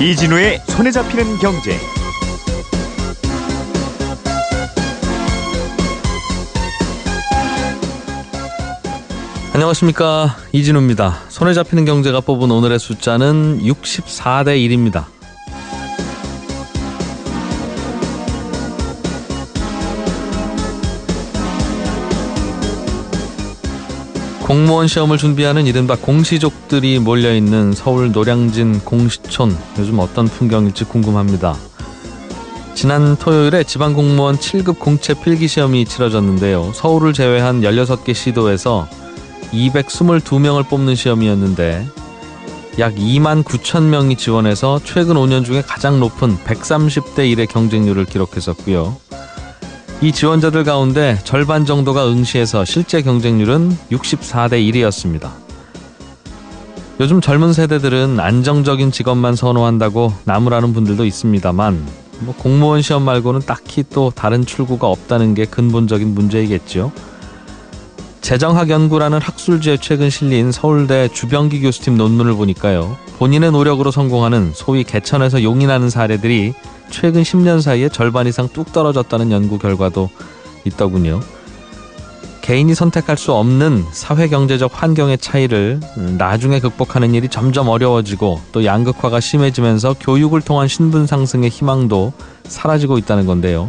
이진우의 손에 잡히는 경제. 안녕하십니까, 이진우입니다. 손에 잡히는 경제가 뽑은 오늘의 숫자는 64대 1입니다. 공무원 시험을 준비하는 이른바 공시족들이 몰려있는 서울 노량진 공시촌, 요즘 어떤 풍경일지 궁금합니다. 지난 토요일에 지방공무원 7급 공채 필기시험이 치러졌는데요. 서울을 제외한 16개 시도에서 222명을 뽑는 시험이었는데 약 2만 9천 명이 지원해서 최근 5년 중에 가장 높은 130대 1의 경쟁률을 기록했었고요. 이 지원자들 가운데 절반 정도가 응시해서 실제 경쟁률은 64대 1이었습니다. 요즘 젊은 세대들은 안정적인 직업만 선호한다고 나무라는 분들도 있습니다만 공무원 시험 말고는 딱히 또 다른 출구가 없다는 게 근본적인 문제이겠죠. 재정학연구라는 학술지에 최근 실린 서울대 주병기 교수팀 논문을 보니까요. 본인의 노력으로 성공하는 소위 개천에서 용이 나는 사례들이 최근 10년 사이에 절반 이상 뚝 떨어졌다는 연구 결과도 있더군요. 개인이 선택할 수 없는 사회경제적 환경의 차이를 나중에 극복하는 일이 점점 어려워지고 또 양극화가 심해지면서 교육을 통한 신분 상승의 희망도 사라지고 있다는 건데요.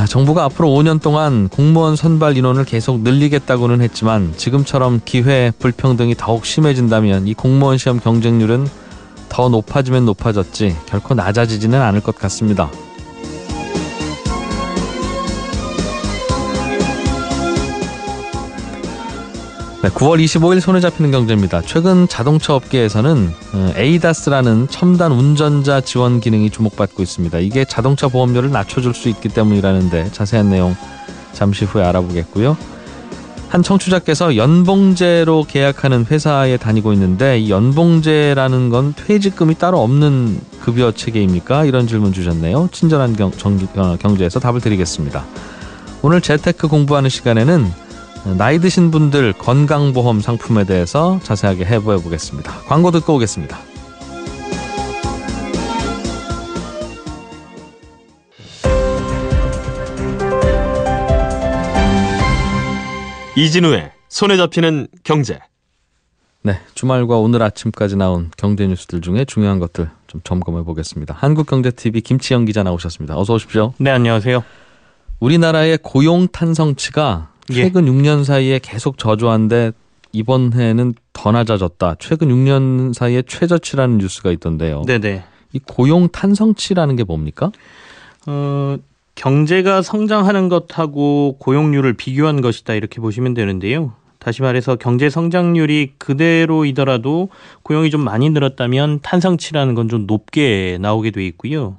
정부가 앞으로 5년 동안 공무원 선발 인원을 계속 늘리겠다고는 했지만 지금처럼 기회 불평등이 더욱 심해진다면 이 공무원 시험 경쟁률은 더 높아지면 높아졌지 결코 낮아지지는 않을 것 같습니다. 네, 9월 25일 손에 잡히는 경제입니다. 최근 자동차 업계에서는 에이다스라는 첨단 운전자 지원 기능이 주목받고 있습니다. 이게 자동차 보험료를 낮춰줄 수 있기 때문이라는데 자세한 내용 잠시 후에 알아보겠고요. 한 청취자께서 연봉제로 계약하는 회사에 다니고 있는데 이 연봉제라는 건 퇴직금이 따로 없는 급여 체계입니까? 이런 질문 주셨네요. 친절한 경제에서 답을 드리겠습니다. 오늘 재테크 공부하는 시간에는 나이 드신 분들 건강보험 상품에 대해서 자세하게 해보여 보겠습니다. 광고 듣고 오겠습니다. 이진우의 손에 잡히는 경제. 네, 주말과 오늘 아침까지 나온 경제 뉴스들 중에 중요한 것들 좀 점검해 보겠습니다. 한국경제TV 김치영 기자 나오셨습니다. 어서 오십시오. 네, 안녕하세요. 우리나라의 고용 탄성치가 최근 6년 사이에 계속 저조한데 이번 해에는 더 낮아졌다. 최근 6년 사이에 최저치라는 뉴스가 있던데요. 네네. 이 고용 탄성치라는 게 뭡니까? 경제가 성장하는 것하고 고용률을 비교한 것이다 이렇게 보시면 되는데요. 다시 말해서 경제 성장률이 그대로이더라도 고용이 좀 많이 늘었다면 탄성치라는 건 좀 높게 나오게 돼 있고요.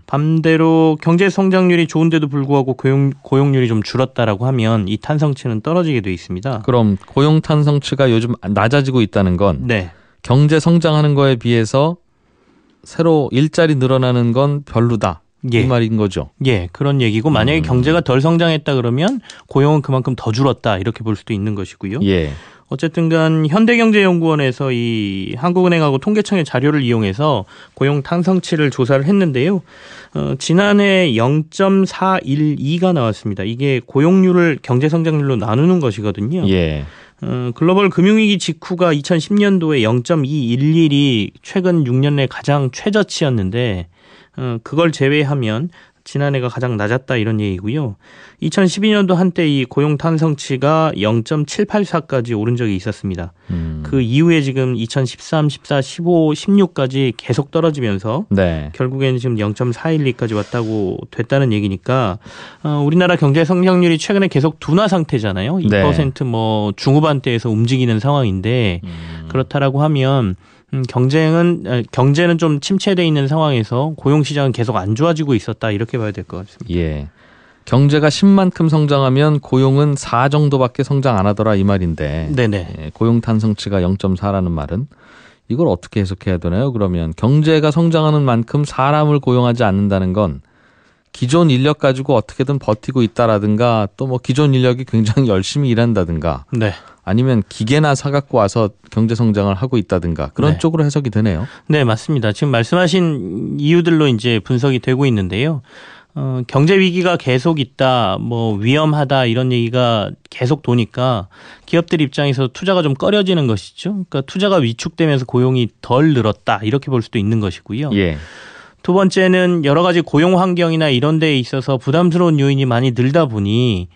반대로 경제 성장률이 좋은데도 불구하고 고용률이 좀 줄었다라고 하면 이 탄성치는 떨어지게 돼 있습니다. 그럼 고용 탄성치가 요즘 낮아지고 있다는 건 네. 경제 성장하는 거에 비해서 새로 일자리 늘어나는 건 별로다. 예. 이 말인 거죠. 예, 그런 얘기고 만약에 경제가 덜 성장했다 그러면 고용은 그만큼 더 줄었다 이렇게 볼 수도 있는 것이고요. 예. 어쨌든 간 현대경제연구원에서 이 한국은행하고 통계청의 자료를 이용해서 고용 탄성치를 조사를 했는데요. 지난해 0.412가 나왔습니다. 이게 고용률을 경제 성장률로 나누는 것이거든요. 예. 글로벌 금융위기 직후가 2010년도에 0.211이 최근 6년 내 가장 최저치였는데 그걸 제외하면 지난해가 가장 낮았다 이런 얘기고요. 2012년도 한때 이 고용 탄성치가 0.784까지 오른 적이 있었습니다. 그 이후에 지금 2013, 14, 15, 16까지 계속 떨어지면서 네. 결국에는 지금 0.412까지 왔다고 됐다는 얘기니까 우리나라 경제 성장률이 최근에 계속 둔화 상태잖아요. 2% 뭐 중후반대에서 움직이는 상황인데 그렇다라고 하면 경제는 좀 침체되어 있는 상황에서 고용시장은 계속 안 좋아지고 있었다 이렇게 봐야 될 것 같습니다. 예. 경제가 10만큼 성장하면 고용은 4 정도밖에 성장 안 하더라 이 말인데 네네. 예, 고용 탄성치가 0.4라는 말은 이걸 어떻게 해석해야 되나요? 그러면 경제가 성장하는 만큼 사람을 고용하지 않는다는 건 기존 인력 가지고 어떻게든 버티고 있다라든가 또 뭐 기존 인력이 굉장히 열심히 일한다든가 네. 아니면 기계나 사갖고 와서 경제 성장을 하고 있다든가 그런 네. 쪽으로 해석이 되네요. 네, 맞습니다. 지금 말씀하신 이유들로 이제 분석이 되고 있는데요. 경제 위기가 계속 있다, 뭐 위험하다 이런 얘기가 계속 도니까 기업들 입장에서 투자가 좀 꺼려지는 것이죠. 그러니까 투자가 위축되면서 고용이 덜 늘었다 이렇게 볼 수도 있는 것이고요. 예. 두 번째는 여러 가지 고용 환경이나 이런 데에 있어서 부담스러운 요인이 많이 늘다 보니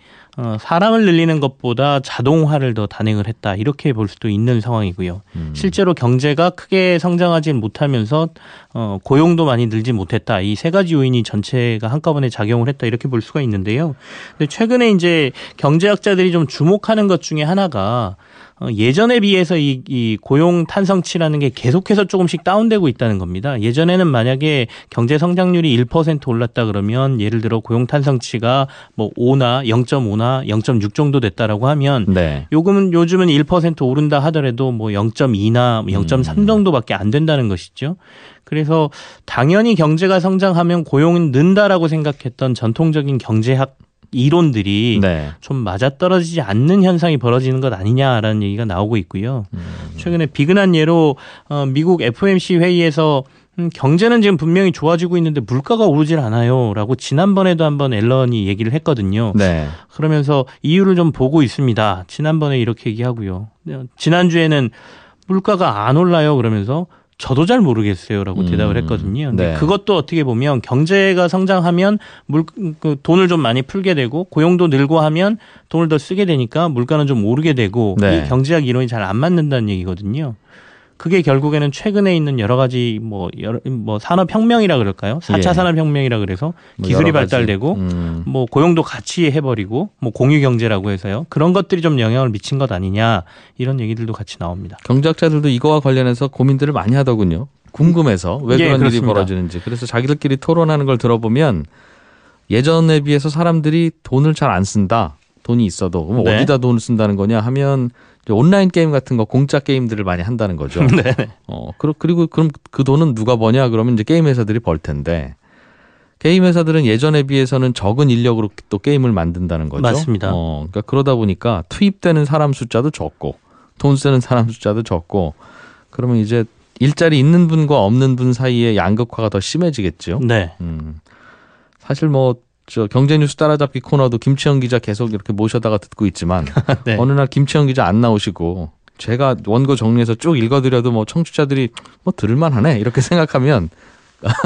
사람을 늘리는 것보다 자동화를 더 단행을 했다 이렇게 볼 수도 있는 상황이고요. 실제로 경제가 크게 성장하지 못하면서 고용도 많이 늘지 못했다. 이 세 가지 요인이 전체가 한꺼번에 작용을 했다 이렇게 볼 수가 있는데요. 근데 최근에 이제 경제학자들이 좀 주목하는 것 중에 하나가 예전에 비해서 이 고용 탄성치라는 게 계속해서 조금씩 다운되고 있다는 겁니다. 예전에는 만약에 경제 성장률이 1% 올랐다 그러면 예를 들어 고용 탄성치가 뭐 5나 0.5나 0.6 정도 됐다라고 하면 네. 요즘은 1% 오른다 하더라도 뭐 0.2나 0.3 정도밖에 안 된다는 것이죠. 그래서 당연히 경제가 성장하면 고용은 는다라고 생각했던 전통적인 경제학 이론들이 네. 좀 맞아떨어지지 않는 현상이 벌어지는 것 아니냐라는 얘기가 나오고 있고요. 최근에 비근한 예로 미국 FOMC 회의에서 경제는 지금 분명히 좋아지고 있는데 물가가 오르질 않아요라고 지난번에도 한번 앨런이 얘기를 했거든요. 네. 그러면서 이유를 좀 보고 있습니다. 지난번에 이렇게 얘기하고요. 지난주에는 물가가 안 올라요 그러면서 저도 잘 모르겠어요라고 대답을 했거든요. 근데 네. 그것도 어떻게 보면 경제가 성장하면 돈을 좀 많이 풀게 되고 고용도 늘고 하면 돈을 더 쓰게 되니까 물가는 좀 오르게 되고 네. 이 경제학 이론이 잘 안 맞는다는 얘기거든요. 그게 결국에는 최근에 있는 여러 가지 뭐 산업혁명이라 그럴까요? 4차 예. 산업혁명이라 그래서 뭐 기술이 여러 가지. 발달되고 뭐 고용도 같이 해버리고 뭐 공유경제라고 해서요. 그런 것들이 좀 영향을 미친 것 아니냐 이런 얘기들도 같이 나옵니다. 경제학자들도 이거와 관련해서 고민들을 많이 하더군요. 궁금해서 왜 예, 그런 일이 그렇습니다. 벌어지는지. 그래서 자기들끼리 토론하는 걸 들어보면 예전에 비해서 사람들이 돈을 잘 안 쓴다. 돈이 있어도 그럼 네. 어디다 돈을 쓴다는 거냐 하면 온라인 게임 같은 거 공짜 게임들을 많이 한다는 거죠. 네. 그리고 그럼 그 돈은 누가 버냐 그러면 이제 게임 회사들이 벌 텐데 게임 회사들은 예전에 비해서는 적은 인력으로 또 게임을 만든다는 거죠. 맞습니다. 그러니까 그러다 보니까 투입되는 사람 숫자도 적고 돈 쓰는 사람 숫자도 적고 그러면 이제 일자리 있는 분과 없는 분 사이의 양극화가 더 심해지겠죠. 네. 사실 저 경제뉴스 따라잡기 코너도 김치영 기자 계속 이렇게 모셔다가 듣고 있지만 네. 어느 날 김치영 기자 안 나오시고 제가 원고 정리해서 쭉 읽어드려도 뭐 청취자들이 뭐 들을만하네 이렇게 생각하면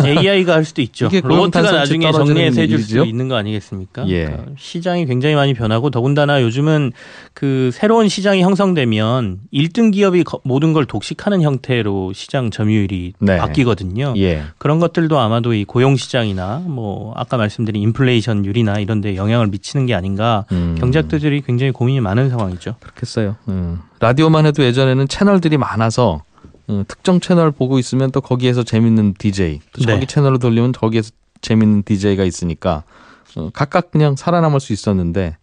AI가 할 수도 있죠. 이게 고용 로봇가 탄성치 나중에 떨어지는 정리해서 해줄 일이죠? 수도 있는 거 아니겠습니까? 예. 그러니까 시장이 굉장히 많이 변하고 더군다나 요즘은 그 새로운 시장이 형성되면 1등 기업이 모든 걸 독식하는 형태로 시장 점유율이 네. 바뀌거든요. 예. 그런 것들도 아마도 이 고용 시장이나 뭐 아까 말씀드린 인플레이션율이나 이런 데 영향을 미치는 게 아닌가 경제학자들이 굉장히 고민이 많은 상황이죠. 그렇겠어요. 라디오만 해도 예전에는 채널들이 많아서 특정 채널 보고 있으면 또 거기에서 재밌는 DJ, 또 저기 네. 채널을 돌리면 거기에서 재밌는 DJ가 있으니까 각각 그냥 살아남을 수 있었는데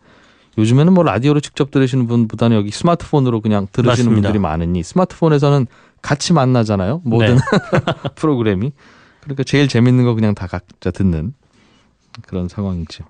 요즘에는 뭐 라디오로 직접 들으시는 분보다는 여기 스마트폰으로 그냥 들으시는 맞습니다. 분들이 많으니 스마트폰에서는 같이 만나잖아요. 모든 네. 프로그램이. 그러니까 제일 재밌는 거 그냥 다 각자 듣는 그런 상황이죠.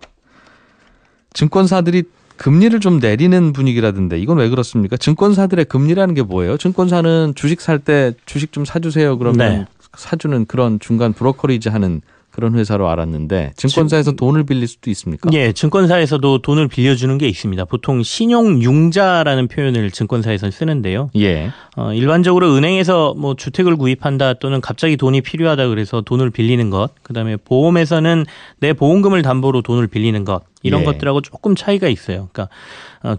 증권사들이 금리를 좀 내리는 분위기라던데 이건 왜 그렇습니까? 증권사들의 금리라는 게 뭐예요? 증권사는 주식 살 때 주식 좀 사주세요 그러면 네. 사주는 그런 중간 브로커리지 하는 그런 회사로 알았는데 증권사에서 돈을 빌릴 수도 있습니까? 예, 증권사에서도 돈을 빌려주는 게 있습니다. 보통 신용융자라는 표현을 증권사에서 쓰는데요. 예. 일반적으로 은행에서 뭐 주택을 구입한다 또는 갑자기 돈이 필요하다 그래서 돈을 빌리는 것, 그다음에 보험에서는 내 보험금을 담보로 돈을 빌리는 것 이런 예. 것들하고 조금 차이가 있어요. 그러니까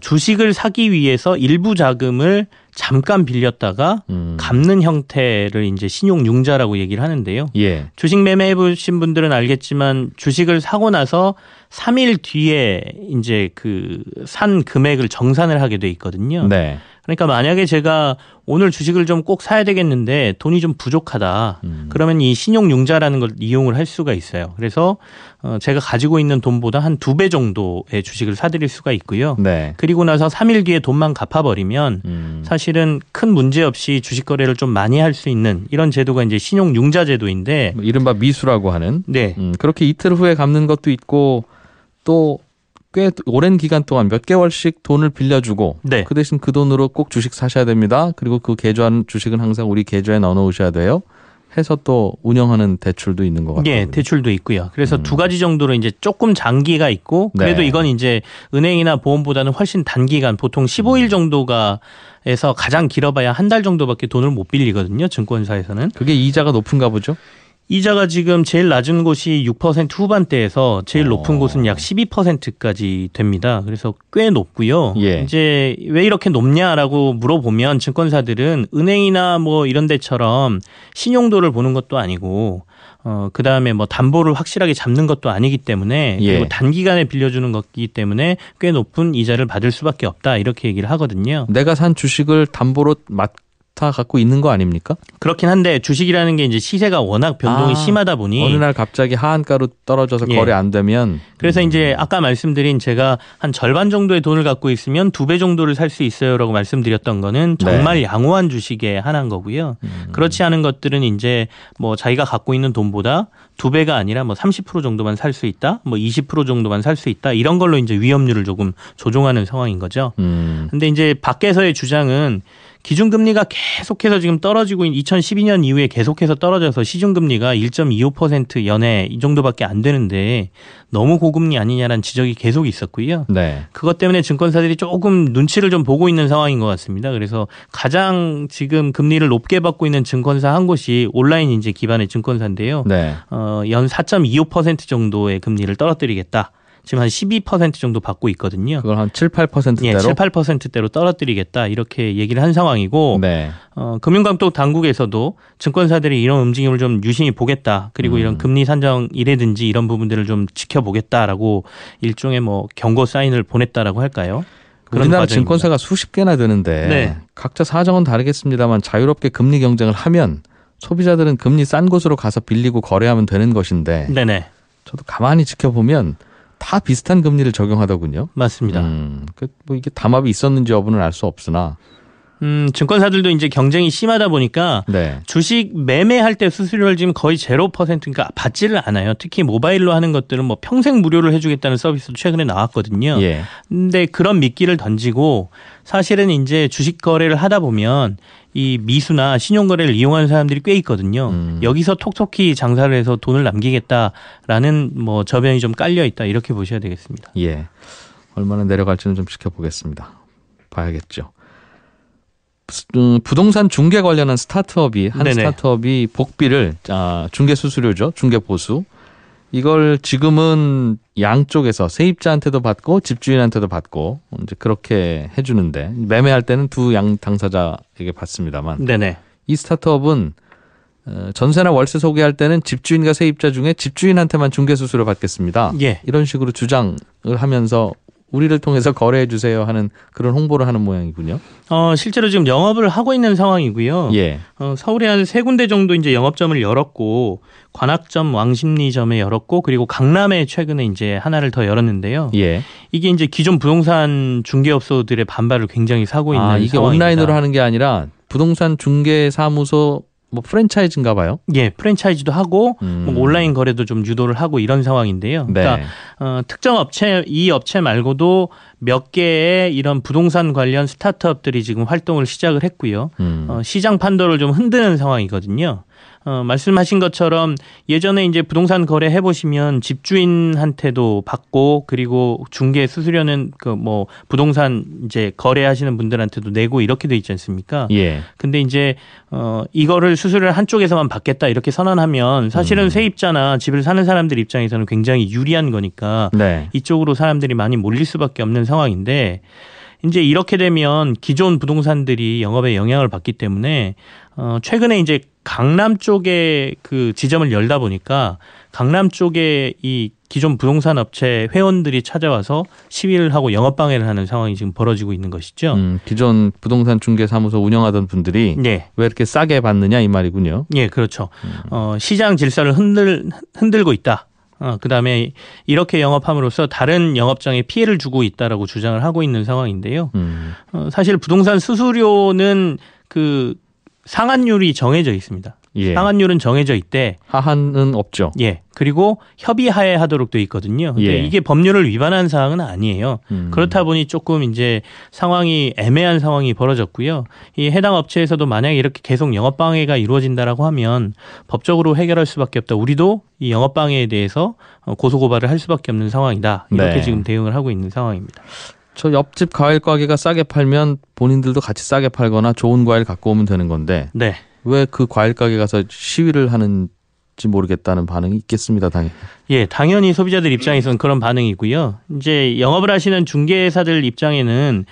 주식을 사기 위해서 일부 자금을 잠깐 빌렸다가 갚는 형태를 이제 신용융자라고 얘기를 하는데요. 예. 주식 매매해 보신 분들은 알겠지만 주식을 사고 나서 3일 뒤에 이제 그 산 금액을 정산을 하게 돼 있거든요. 네. 그러니까 만약에 제가 오늘 주식을 좀 꼭 사야 되겠는데 돈이 좀 부족하다. 그러면 이 신용융자라는 걸 이용을 할 수가 있어요. 그래서 제가 가지고 있는 돈보다 한 2배 정도의 주식을 사드릴 수가 있고요. 네. 그리고 나서 3일 뒤에 돈만 갚아버리면 사실은 큰 문제 없이 주식 거래를 좀 많이 할 수 있는 이런 제도가 이제 신용융자 제도인데 이른바 미수라고 하는 네. 그렇게 이틀 후에 갚는 것도 있고 또 꽤 오랜 기간 동안 몇 개월씩 돈을 빌려주고 네. 그 대신 그 돈으로 꼭 주식 사셔야 됩니다. 그리고 그 계좌는 주식은 항상 우리 계좌에 넣어놓으셔야 돼요. 해서 또 운영하는 대출도 있는 것 같아요. 예, 대출도 있고요. 그래서 두 가지 정도로 이제 조금 장기가 있고 그래도 네. 이건 이제 은행이나 보험보다는 훨씬 단기간 보통 15일 정도가 에서 가장 길어봐야 한 달 정도밖에 돈을 못 빌리거든요. 증권사에서는. 그게 이자가 높은가 보죠? 이자가 지금 제일 낮은 곳이 6% 후반대에서 제일 높은 곳은 약 12%까지 됩니다. 그래서 꽤 높고요. 예. 이제 왜 이렇게 높냐라고 물어보면 증권사들은 은행이나 뭐 이런 데처럼 신용도를 보는 것도 아니고 그다음에 뭐 담보를 확실하게 잡는 것도 아니기 때문에 예. 그리고 단기간에 빌려주는 것이기 때문에 꽤 높은 이자를 받을 수밖에 없다 이렇게 얘기를 하거든요. 내가 산 주식을 담보로 맡아 갖고 있는 거 아닙니까? 그렇긴 한데 주식이라는 게 이제 시세가 워낙 변동이 심하다 보니 어느 날 갑자기 하한가로 떨어져서 예. 거래 안 되면 그래서 이제 아까 말씀드린 제가 한 절반 정도의 돈을 갖고 있으면 2배 정도를 살 수 있어요라고 말씀드렸던 거는 정말 양호한 주식에 한한 거고요. 그렇지 않은 것들은 이제 뭐 자기가 갖고 있는 돈보다 2배가 아니라 뭐 30% 정도만 살 수 있다, 뭐 20% 정도만 살 수 있다 이런 걸로 이제 위험률을 조금 조종하는 상황인 거죠. 근데 이제 밖에서의 주장은 기준금리가 계속해서 지금 떨어지고 2012년 이후에 계속해서 떨어져서 시중금리가 1.25% 연에 이 정도밖에 안 되는데 너무 고금리 아니냐라는 지적이 계속 있었고요. 네. 그것 때문에 증권사들이 조금 눈치를 좀 보고 있는 상황인 것 같습니다. 그래서 가장 지금 금리를 높게 받고 있는 증권사 한 곳이 온라인 이제 기반의 증권사인데요. 네. 연 4.25% 정도의 금리를 떨어뜨리겠다. 지금 한 12% 정도 받고 있거든요. 그걸 한 7, 8%대로? 예, 7, 8%대로 떨어뜨리겠다 이렇게 얘기를 한 상황이고 네. 금융감독 당국에서도 증권사들이 이런 움직임을 좀 유심히 보겠다. 그리고 이런 금리 산정이라든지 이런 부분들을 좀 지켜보겠다라고 일종의 뭐 경고 사인을 보냈다라고 할까요? 그런 우리나라 과정입니다. 증권사가 수십 개나 되는데 네. 각자 사정은 다르겠습니다만 자유롭게 금리 경쟁을 하면 소비자들은 금리 싼 곳으로 가서 빌리고 거래하면 되는 것인데 네네. 저도 가만히 지켜보면 다 비슷한 금리를 적용하더군요. 맞습니다. 뭐 이게 담합이 있었는지 여부는 알 수 없으나. 증권사들도 이제 경쟁이 심하다 보니까 네. 주식 매매할 때 수수료를 지금 거의 0%니까 받지를 않아요. 특히 모바일로 하는 것들은 뭐 평생 무료를 해주겠다는 서비스도 최근에 나왔거든요. 예. 근데 그런 미끼를 던지고 사실은 이제 주식 거래를 하다 보면 이 미수나 신용거래를 이용하는 사람들이 꽤 있거든요. 여기서 톡톡히 장사를 해서 돈을 남기겠다라는 뭐 저변이 좀 깔려 있다 이렇게 보셔야 되겠습니다. 예. 얼마나 내려갈지는 좀 지켜보겠습니다. 봐야겠죠. 부동산 중개 관련한 스타트업이 한 네네. 스타트업이 복비를 중개 수수료죠. 중개 보수. 이걸 지금은 양쪽에서 세입자한테도 받고 집주인한테도 받고 이제 그렇게 해주는데 매매할 때는 두 양 당사자에게 받습니다만 네네. 이 스타트업은 전세나 월세 소개할 때는 집주인과 세입자 중에 집주인한테만 중개 수수료 받겠습니다. 예. 이런 식으로 주장을 하면서 우리를 통해서 거래해 주세요 하는 그런 홍보를 하는 모양이군요. 실제로 지금 영업을 하고 있는 상황이고요. 예. 서울에 한 3군데 정도 이제 영업점을 열었고 관악점, 왕십리점에 열었고 그리고 강남에 최근에 이제 하나를 더 열었는데요. 예. 이게 이제 기존 부동산 중개업소들의 반발을 굉장히 사고 있는 이게 상황입니다. 온라인으로 하는 게 아니라 부동산 중개 사무소 뭐 프랜차이즈인가 봐요. 예, 프랜차이즈도 하고 뭐 온라인 거래도 좀 유도를 하고 이런 상황인데요. 네. 그러니까 특정 업체, 이 업체 말고도 몇 개의 이런 부동산 관련 스타트업들이 지금 활동을 시작을 했고요. 시장 판도를 좀 흔드는 상황이거든요. 말씀하신 것처럼 예전에 이제 부동산 거래 해보시면 집주인한테도 받고 그리고 중개 수수료는 그 뭐 부동산 이제 거래하시는 분들한테도 내고 이렇게 돼 있지 않습니까? 예. 근데 이제 이거를 수수료를 한쪽에서만 받겠다 이렇게 선언하면 사실은 세입자나 집을 사는 사람들 입장에서는 굉장히 유리한 거니까 네. 이쪽으로 사람들이 많이 몰릴 수밖에 없는 상황인데 이제 이렇게 되면 기존 부동산들이 영업에 영향을 받기 때문에 최근에 이제 강남 쪽에 그 지점을 열다 보니까 강남 쪽에 이 기존 부동산 업체 회원들이 찾아와서 시위를 하고 영업 방해를 하는 상황이 지금 벌어지고 있는 것이죠. 기존 부동산 중개 사무소 운영하던 분들이 네. 왜 이렇게 싸게 받느냐 이 말이군요. 예, 그렇죠. 시장 질서를 흔들고 있다. 그다음에 이렇게 영업함으로써 다른 영업장에 피해를 주고 있다라고 주장을 하고 있는 상황인데요. 사실 부동산 수수료는 그 상한율이 정해져 있습니다. 예. 상한율은 정해져 있대. 하한은 없죠. 예. 그리고 협의하에 하도록 돼 있거든요. 근데 예. 이게 법률을 위반한 사항은 아니에요. 그렇다 보니 조금 이제 상황이 애매한 상황이 벌어졌고요. 이 해당 업체에서도 만약에 이렇게 계속 영업 방해가 이루어진다라고 하면 법적으로 해결할 수밖에 없다. 우리도 이 영업 방해에 대해서 고소 고발을 할 수밖에 없는 상황이다. 이렇게 네. 지금 대응을 하고 있는 상황입니다. 저 옆집 과일 가게가 싸게 팔면 본인들도 같이 싸게 팔거나 좋은 과일 갖고 오면 되는 건데 네. 왜 그 과일 가게 가서 시위를 하는지 모르겠다는 반응이 있겠습니다. 당연히. 예, 당연히 소비자들 입장에서는 그런 반응이고요. 이제 영업을 하시는 중개사들 입장에는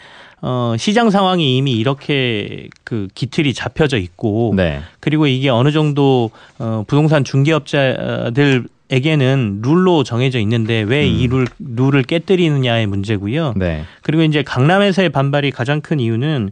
시장 상황이 이미 이렇게 그 기틀이 잡혀져 있고 네. 그리고 이게 어느 정도 부동산 중개업자들에게는 룰로 정해져 있는데 왜 이 룰을 깨뜨리느냐의 문제고요. 네. 그리고 이제 강남에서의 반발이 가장 큰 이유는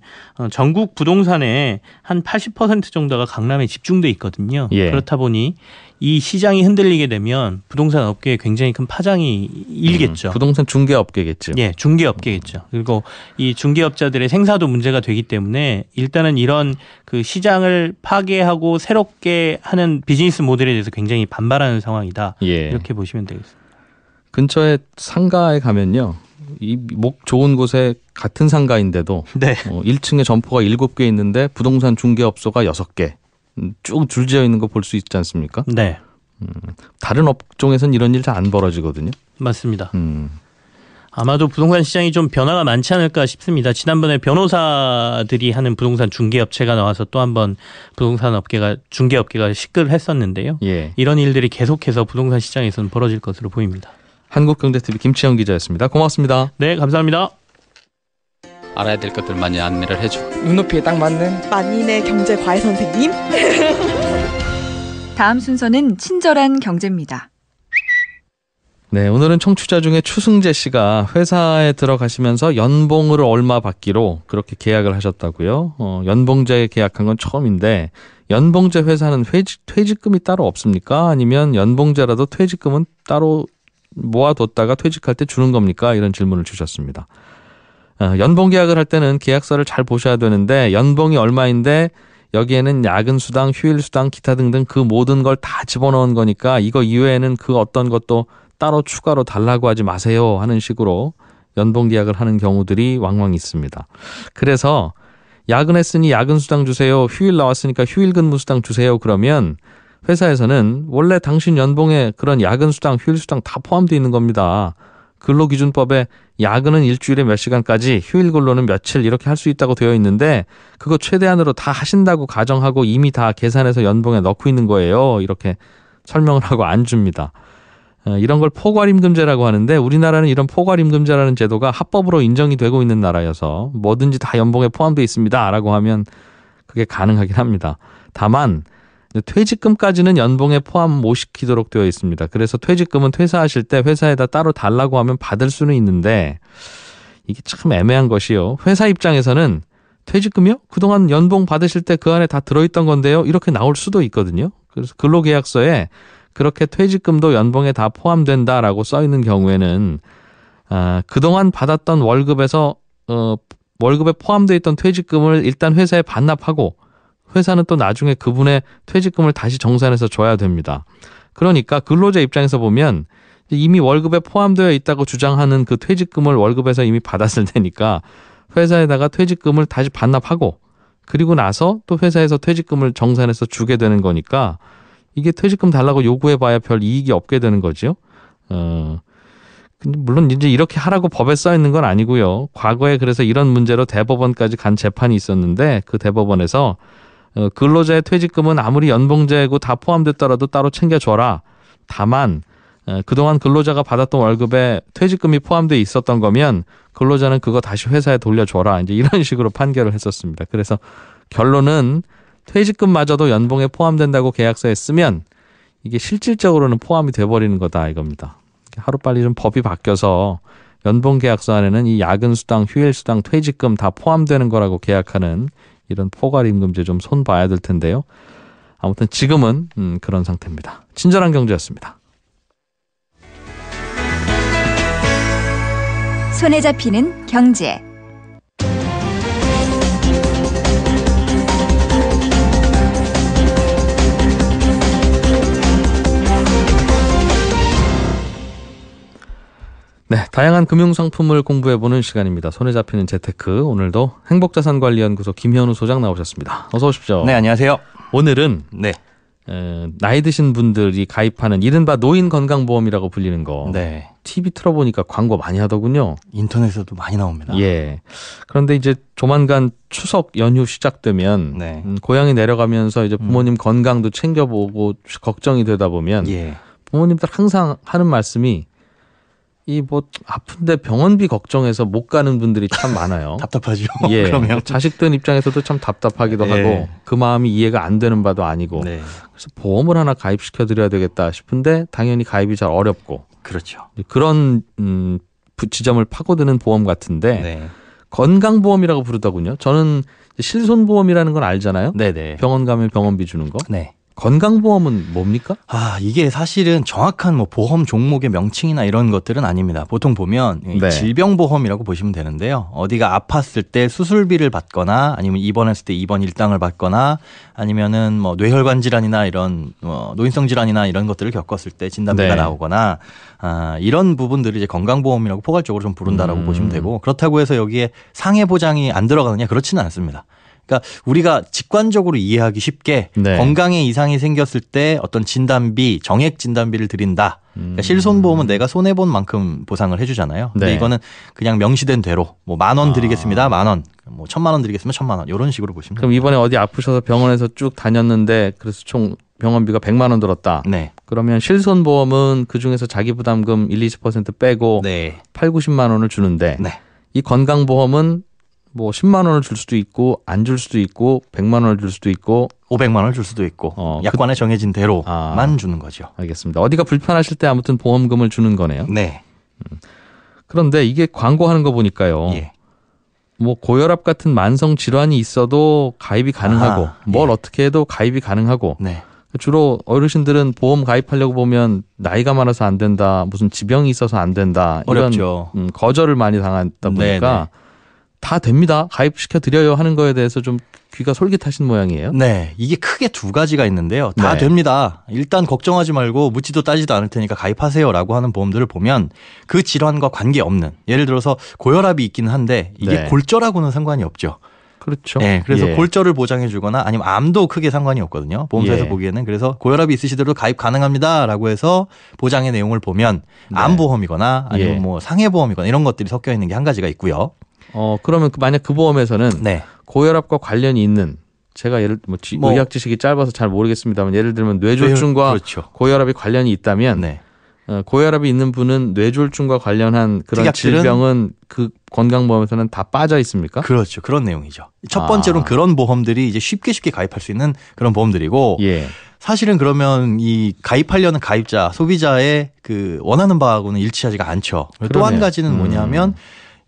전국 부동산의 한 80% 정도가 강남에 집중돼 있거든요. 예. 그렇다 보니 이 시장이 흔들리게 되면 부동산 업계에 굉장히 큰 파장이 일겠죠. 부동산 중개업계겠죠. 예, 중개업계겠죠. 그리고 이 중개업자들의 생사도 문제가 되기 때문에 일단은 이런 그 시장을 파괴하고 새롭게 하는 비즈니스 모델에 대해서 굉장히 반발하는 상황이다. 예. 이렇게 보시면 되겠습니다. 근처에 상가에 가면요. 이 목 좋은 곳에 같은 상가인데도 네. 1층에 점포가 7개 있는데 부동산 중개업소가 6개. 쭉 줄지어 있는 거 볼 수 있지 않습니까? 네. 다른 업종에서는 이런 일 잘 안 벌어지거든요. 맞습니다. 아마도 부동산 시장이 좀 변화가 많지 않을까 싶습니다. 지난번에 변호사들이 하는 부동산 중개업체가 나와서 또 한번 부동산 업계가 중개업계가 시끌했었는데요. 예. 이런 일들이 계속해서 부동산 시장에서는 벌어질 것으로 보입니다. 한국경제TV 김치영 기자였습니다. 고맙습니다. 네, 감사합니다. 알아야 될 것들 많이 안내를 해주고 눈높이에 딱 맞는 만인의 경제 과외 선생님. 다음 순서는 친절한 경제입니다. 네, 오늘은 청취자 중에 추승재 씨가 회사에 들어가시면서 연봉을 얼마 받기로 그렇게 계약을 하셨다고요. 연봉제 계약한 건 처음인데 연봉제 회사는 퇴직금이 따로 없습니까? 아니면 연봉제라도 퇴직금은 따로 모아뒀다가 퇴직할 때 주는 겁니까? 이런 질문을 주셨습니다. 연봉 계약을 할 때는 계약서를 잘 보셔야 되는데 연봉이 얼마인데 여기에는 야근 수당, 휴일 수당, 기타 등등 그 모든 걸 다 집어넣은 거니까 이거 이외에는 그 어떤 것도 따로 추가로 달라고 하지 마세요 하는 식으로 연봉 계약을 하는 경우들이 왕왕 있습니다. 그래서 야근했으니 야근 수당 주세요. 휴일 나왔으니까 휴일 근무 수당 주세요. 그러면 회사에서는 원래 당신 연봉에 그런 야근 수당, 휴일 수당 다 포함되어 있는 겁니다. 근로기준법에 야근은 일주일에 몇 시간까지, 휴일 근로는 며칠 이렇게 할 수 있다고 되어 있는데 그거 최대한으로 다 하신다고 가정하고 이미 다 계산해서 연봉에 넣고 있는 거예요. 이렇게 설명을 하고 안 줍니다. 이런 걸 포괄임금제라고 하는데 우리나라는 이런 포괄임금제라는 제도가 합법으로 인정이 되고 있는 나라여서 뭐든지 다 연봉에 포함되어 있습니다 라고 하면 그게 가능하긴 합니다. 다만 퇴직금까지는 연봉에 포함 못 시키도록 되어 있습니다. 그래서 퇴직금은 퇴사하실 때 회사에다 따로 달라고 하면 받을 수는 있는데 이게 참 애매한 것이요. 회사 입장에서는 퇴직금이요? 그동안 연봉 받으실 때 그 안에 다 들어있던 건데요. 이렇게 나올 수도 있거든요. 그래서 근로계약서에 그렇게 퇴직금도 연봉에 다 포함된다라고 써 있는 경우에는 그동안 받았던 월급에서 월급에 포함되어 있던 퇴직금을 일단 회사에 반납하고 회사는 또 나중에 그분의 퇴직금을 다시 정산해서 줘야 됩니다. 그러니까 근로자 입장에서 보면 이미 월급에 포함되어 있다고 주장하는 그 퇴직금을 월급에서 이미 받았을 테니까 회사에다가 퇴직금을 다시 반납하고 그리고 나서 또 회사에서 퇴직금을 정산해서 주게 되는 거니까 이게 퇴직금 달라고 요구해봐야 별 이익이 없게 되는 거죠. 물론 이제 이렇게 하라고 법에 써 있는 건 아니고요. 과거에 그래서 이런 문제로 대법원까지 간 재판이 있었는데 그 대법원에서 근로자의 퇴직금은 아무리 연봉제고 다 포함됐더라도 따로 챙겨줘라. 다만 그동안 근로자가 받았던 월급에 퇴직금이 포함되어 있었던 거면 근로자는 그거 다시 회사에 돌려줘라. 이제 이런 식으로 판결을 했었습니다. 그래서 결론은 퇴직금마저도 연봉에 포함된다고 계약서에 쓰면 이게 실질적으로는 포함이 돼버리는 거다 이겁니다. 하루빨리 좀 법이 바뀌어서 연봉 계약서 안에는 이 야근 수당, 휴일 수당, 퇴직금 다 포함되는 거라고 계약하는 이런 포괄임금제 좀 손 봐야 될 텐데요. 아무튼 지금은 그런 상태입니다. 친절한 경제였습니다. 손에 잡히는 경제. 네, 다양한 금융 상품을 공부해보는 시간입니다. 손에 잡히는 재테크. 오늘도 행복자산관리연구소 김현우 소장 나오셨습니다. 어서 오십시오. 네, 안녕하세요. 오늘은 네. 나이 드신 분들이 가입하는 이른바 노인건강보험이라고 불리는 거. 네. TV 틀어보니까 광고 많이 하더군요. 인터넷에도 많이 나옵니다. 예. 그런데 이제 조만간 추석 연휴 시작되면 네. 고향에 내려가면서 이제 부모님 건강도 챙겨보고 걱정이 되다 보면 예. 부모님들 항상 하는 말씀이 이 뭐 아픈데 병원비 걱정해서 못 가는 분들이 참 많아요. 답답하죠. 예. 그러면 자식들 입장에서도 참 답답하기도 예. 하고 그 마음이 이해가 안 되는 바도 아니고 네. 그래서 보험을 하나 가입시켜 드려야 되겠다 싶은데 당연히 가입이 잘 어렵고 그렇죠. 그런 지점을 파고드는 보험 같은데 네. 건강보험이라고 부르더군요. 저는 실손보험이라는 건 알잖아요. 네, 네. 병원 가면 병원비 주는 거. 네. 건강보험은 뭡니까? 이게 사실은 정확한 뭐 보험 종목의 명칭이나 이런 것들은 아닙니다. 보통 보면 네. 질병보험이라고 보시면 되는데요. 어디가 아팠을 때 수술비를 받거나 아니면 입원했을 때 입원 일당을 받거나 아니면은 뭐 뇌혈관 질환이나 이런 노인성 질환이나 이런 것들을 겪었을 때 진단비가 네. 나오거나 이런 부분들을 이제 건강보험이라고 포괄적으로 좀 부른다라고 보시면 되고 그렇다고 해서 여기에 상해 보장이 안 들어가느냐 그렇지는 않습니다. 그러니까 우리가 직관적으로 이해하기 쉽게 네. 건강에 이상이 생겼을 때 어떤 진단비, 정액 진단비를 드린다. 그러니까 실손보험은 내가 손해본 만큼 보상을 해주잖아요. 근데 네. 이거는 그냥 명시된 대로 뭐 10,000원 드리겠습니다. 10,000원. 뭐 1,000,000원 드리겠습니다. 1,000,000원. 이런 식으로 보시면 그럼 이번에 어디 아프셔서 병원에서 쭉 다녔는데 그래서 총 병원비가 100만 원 들었다. 네. 그러면 실손보험은 그중에서 자기 부담금 1-20% 빼고 네. 8, 90만 원을 주는데 네. 이 건강보험은 뭐 10만 원을 줄 수도 있고 안 줄 수도 있고 100만 원을 줄 수도 있고 500만 원을 줄 수도 있고 약관에 정해진 대로만 주는 거죠. 알겠습니다. 어디가 불편하실 때 아무튼 보험금을 주는 거네요. 네. 그런데 이게 광고하는 거 보니까요. 예. 뭐 고혈압 같은 만성 질환이 있어도 가입이 가능하고 뭘 예. 어떻게 해도 가입이 가능하고 네. 주로 어르신들은 보험 가입하려고 보면 나이가 많아서 안 된다, 무슨 지병이 있어서 안 된다 이런 어렵죠. 거절을 많이 당하다 보니까 다 됩니다. 가입시켜 드려요 하는 거에 대해서 좀 귀가 솔깃하신 모양이에요. 네, 이게 크게 두 가지가 있는데요. 다 네. 됩니다. 일단 걱정하지 말고 묻지도 따지도 않을 테니까 가입하세요라고 하는 보험들을 보면 그 질환과 관계없는 예를 들어서 고혈압이 있기는 한데 이게 네. 골절하고는 상관이 없죠. 그렇죠. 네, 그래서 예. 골절을 보장해 주거나 아니면 암도 크게 상관이 없거든요. 보험사에서 예. 보기에는. 그래서 고혈압이 있으시더라도 가입 가능합니다라고 해서 보장의 내용을 보면 네. 암보험이거나 아니면 예. 뭐 상해보험이거나 이런 것들이 섞여 있는 게 한 가지가 있고요. 그러면 만약 그 보험에서는 네. 고혈압과 관련이 있는 제가 예를 의학 지식이 짧아서 잘 모르겠습니다만 예를 들면 뇌졸중과 그렇죠. 고혈압이 관련이 있다면 네. 고혈압이 있는 분은 뇌졸중과 관련한 그런 특약들은 질병은 그 건강보험에서는 다 빠져 있습니까? 그렇죠. 그런 내용이죠. 첫 번째로는 그런 보험들이 이제 쉽게 가입할 수 있는 그런 보험들이고 예. 사실은 그러면 이 가입하려는 가입자, 소비자의 그 원하는 바하고는 일치하지가 않죠. 또 한 가지는 뭐냐면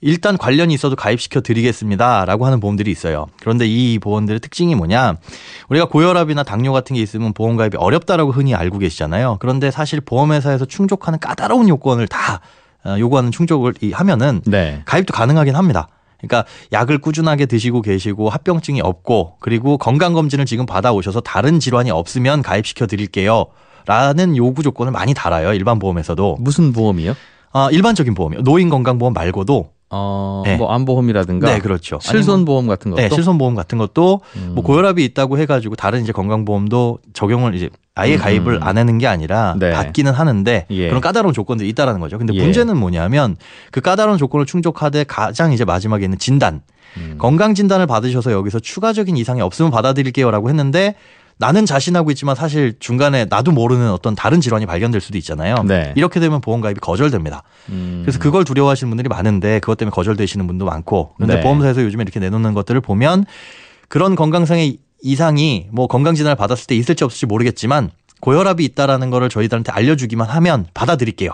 일단 관련이 있어도 가입시켜 드리겠습니다라고 하는 보험들이 있어요. 그런데 이 보험들의 특징이 뭐냐? 우리가 고혈압이나 당뇨 같은 게 있으면 보험 가입이 어렵다라고 흔히 알고 계시잖아요. 그런데 사실 보험회사에서 충족하는 까다로운 요건을 다 요구하는 충족을 하면은 네. 가입도 가능하긴 합니다. 그러니까 약을 꾸준하게 드시고 계시고 합병증이 없고 그리고 건강검진을 지금 받아오셔서 다른 질환이 없으면 가입시켜 드릴게요. 라는 요구 조건을 많이 달아요. 일반 보험에서도. 무슨 보험이요? 일반적인 보험이요. 노인건강보험 말고도 네. 뭐 암보험이라든가 네, 그렇죠. 실손보험 같은 것도 네, 실손보험 같은 것도 뭐 고혈압이 있다고 해가지고 다른 이제 건강보험도 적용을 이제 아예 가입을 안 하는 게 아니라 네. 받기는 하는데 예. 그런 까다로운 조건들이 있다라는 거죠. 근데 예. 문제는 뭐냐면 그 까다로운 조건을 충족하되 가장 이제 마지막에 있는 진단, 건강 진단을 받으셔서 여기서 추가적인 이상이 없으면 받아드릴게요라고 했는데 나는 자신하고 있지만 사실 중간에 나도 모르는 어떤 다른 질환이 발견될 수도 있잖아요. 네. 이렇게 되면 보험 가입이 거절됩니다. 그래서 그걸 두려워하시는 분들이 많은데 그것 때문에 거절되시는 분도 많고 그런데 네. 보험사에서 요즘에 이렇게 내놓는 것들을 보면 그런 건강상의 이상이 뭐 건강진단을 받았을 때 있을지 없을지 모르겠지만 고혈압이 있다라는 거를 저희들한테 알려주기만 하면 받아드릴게요.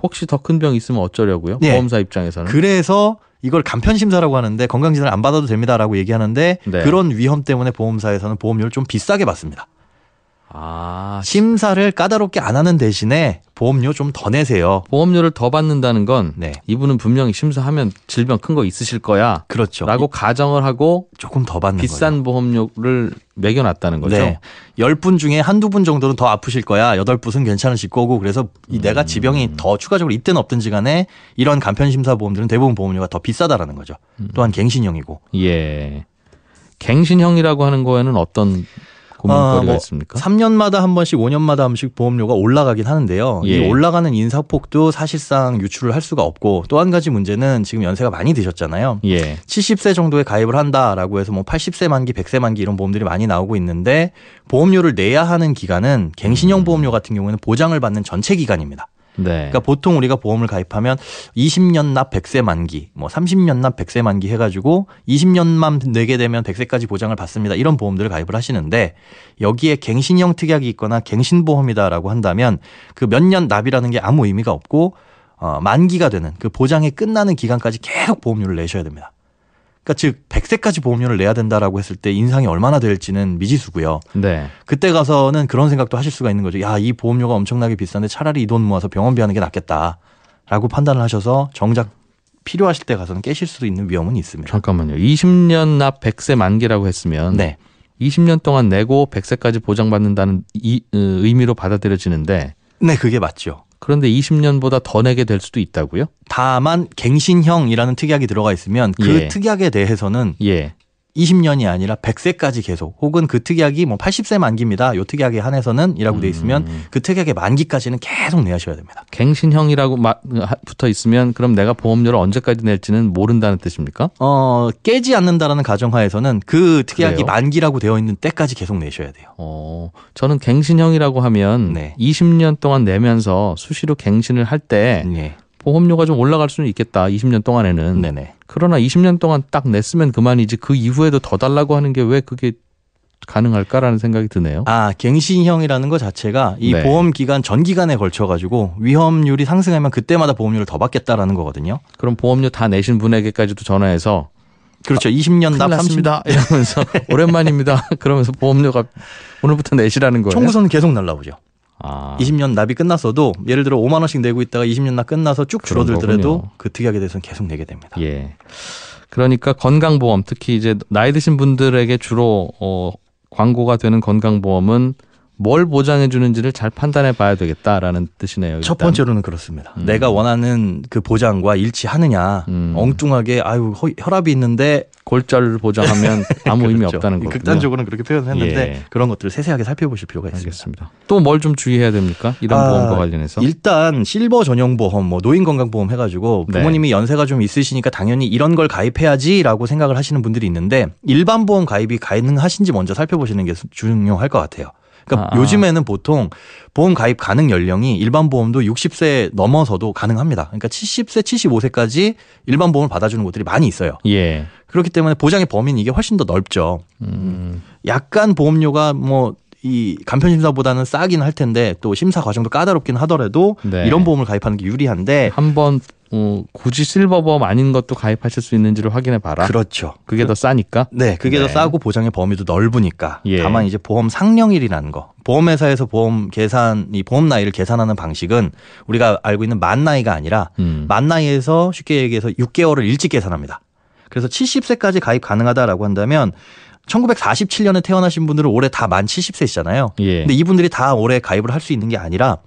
혹시 더 큰 병 있으면 어쩌려고요? 네. 보험사 입장에서는. 그래서 이걸 간편심사라고 하는데 건강진단을 안 받아도 됩니다라고 얘기하는데 네. 그런 위험 때문에 보험사에서는 보험료를 좀 비싸게 받습니다. 아, 심사를 까다롭게 안 하는 대신에 보험료 좀 더 내세요. 보험료를 더 받는다는 건 네. 이분은 분명히 심사하면 질병 큰 거 있으실 거야. 그렇죠. 라고 가정을 하고 조금 더 받는 비싼 거죠. 보험료를 매겨놨다는 거죠. 네. 10분 중에 한두 분 정도는 더 아프실 거야. 8분은 괜찮으실 거고. 그래서 내가 지병이 더 추가적으로 있든 없든지 간에 이런 간편심사보험들은 대부분 보험료가 더 비싸다라는 거죠. 또한 갱신형이고. 예. 갱신형이라고 하는 거에는 어떤 고민거리가 있습니까? 3년마다 한 번씩 5년마다 한 번씩 보험료가 올라가긴 하는데요. 예. 이 올라가는 인상폭도 사실상 유출을 할 수가 없고 또 한 가지 문제는 지금 연세가 많이 드셨잖아요. 예. 70세 정도에 가입을 한다라고 해서 뭐 80세 만기, 100세 만기 이런 보험들이 많이 나오고 있는데 보험료를 내야 하는 기간은 갱신형 보험료 같은 경우에는 보장을 받는 전체 기간입니다. 네. 그러니까 보통 우리가 보험을 가입하면 20년 납 100세 만기, 뭐 30년 납 100세 만기 해가지고 20년만 내게 되면 100세까지 보장을 받습니다. 이런 보험들을 가입을 하시는데 여기에 갱신형 특약이 있거나 갱신보험이다라고 한다면 그 몇 년 납이라는 게 아무 의미가 없고 만기가 되는 그 보장이 끝나는 기간까지 계속 보험료를 내셔야 됩니다. 그러니까 즉 100세까지 보험료를 내야 된다라고 했을 때 인상이 얼마나 될지는 미지수고요. 네. 그때 가서는 그런 생각도 하실 수가 있는 거죠. 야, 이 보험료가 엄청나게 비싼데 차라리 이 돈 모아서 병원비 하는 게 낫겠다라고 판단을 하셔서 정작 필요하실 때 가서는 깨실 수도 있는 위험은 있습니다. 잠깐만요. 20년 납 100세 만기라고 했으면 네. 20년 동안 내고 100세까지 보장받는다는 의미로 받아들여지는데 네, 그게 맞죠. 그런데 20년보다 더 내게 될 수도 있다고요? 다만 갱신형이라는 특약이 들어가 있으면 그 예. 특약에 대해서는 예. 20년이 아니라 100세까지 계속 혹은 그 특약이 뭐 80세 만기입니다. 요 특약에 한해서는 이라고 돼 있으면 그 특약의 만기까지는 계속 내셔야 됩니다. 갱신형이라고 붙어 있으면 그럼 내가 보험료를 언제까지 낼지는 모른다는 뜻입니까? 깨지 않는다라는 가정하에서는 그 특약이 그래요? 만기라고 되어 있는 때까지 계속 내셔야 돼요. 저는 갱신형이라고 하면 네. 20년 동안 내면서 수시로 갱신을 할 때 네. 보험료가 좀 올라갈 수는 있겠다. 20년 동안에는. 네네. 그러나 20년 동안 딱 냈으면 그만이지 그 이후에도 더 달라고 하는 게 왜 그게 가능할까라는 생각이 드네요. 갱신형이라는 것 자체가 이 네. 보험 기간 전 기간에 걸쳐 가지고 위험률이 상승하면 그때마다 보험료를 더 받겠다라는 거거든요. 그럼 보험료 다 내신 분에게까지도 전화해서 그렇죠. 20년 납 30년 났습니다. 이러면서 오랜만입니다. 그러면서 보험료가 오늘부터 내시라는 거예요. 청구서는 계속 날라오죠. 20년 납이 끝났어도 예를 들어 5만 원씩 내고 있다가 20년 납 끝나서 쭉 그런 줄어들더라도 거군요. 그 특약에 대해서는 계속 내게 됩니다. 예. 그러니까 건강보험 특히 이제 나이 드신 분들에게 주로 광고가 되는 건강보험은 뭘 보장해 주는지를 잘 판단해 봐야 되겠다라는 뜻이네요. 첫 일단. 번째로는 그렇습니다. 내가 원하는 그 보장과 일치하느냐. 엉뚱하게 혈압이 있는데 골절을 보장하면 아무 의미 그렇죠. 없다는 거고요. 극단적으로는 그렇게 표현했는데 예. 그런 것들을 세세하게 살펴보실 필요가 있습니다. 알겠습니다. 또 뭘 좀 주의해야 됩니까? 이런 보험과 관련해서. 일단 실버 전용 보험, 뭐 노인 건강 보험 해가지고 부모님이 연세가 좀 있으시니까 당연히 이런 걸 가입해야지라고 생각을 하시는 분들이 있는데 일반 보험 가입이 가능하신지 먼저 살펴보시는 게 중요할 것 같아요. 그러니까 요즘에는 보통 보험 가입 가능 연령이 일반 보험도 60세 넘어서도 가능합니다. 그러니까 70세, 75세까지 일반 보험을 받아주는 곳들이 많이 있어요. 예. 그렇기 때문에 보장의 범위는 이게 훨씬 더 넓죠. 약간 보험료가 뭐 이 간편심사보다는 싸긴 할 텐데 또 심사 과정도 까다롭긴 하더라도 네. 이런 보험을 가입하는 게 유리한데 한번 굳이 실버 보험 아닌 것도 가입하실 수 있는지를 확인해 봐라. 그렇죠. 그게 더 싸니까. 네, 그게 더 싸고 보장의 범위도 넓으니까. 예. 다만 이제 보험 상령일이라는 거. 보험회사에서 보험 나이를 계산하는 방식은 우리가 알고 있는 만 나이가 아니라 만 나이에서 쉽게 얘기해서 6개월을 일찍 계산합니다. 그래서 70세까지 가입 가능하다라고 한다면 1947년에 태어나신 분들은 올해 다 만 70세시잖아요. 예. 근데 이분들이 다 올해 가입을 할 수 있는 게 아니라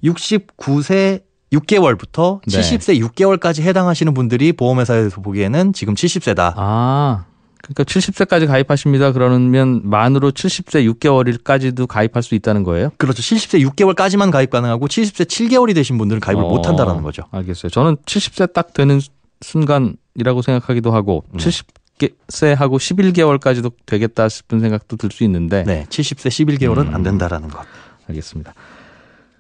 69세 6개월부터 네. 70세 6개월까지 해당하시는 분들이 보험회사에서 보기에는 지금 70세다. 그러니까 70세까지 가입하십니다. 그러면 만으로 70세 6개월까지도 가입할 수 있다는 거예요? 그렇죠. 70세 6개월까지만 가입 가능하고 70세 7개월이 되신 분들은 가입을 못 한다라는 거죠. 알겠어요. 저는 70세 딱 되는 순간이라고 생각하기도 하고 70세하고 11개월까지도 되겠다 싶은 생각도 들 수 있는데 네, 70세 11개월은 안 된다라는 것. 알겠습니다.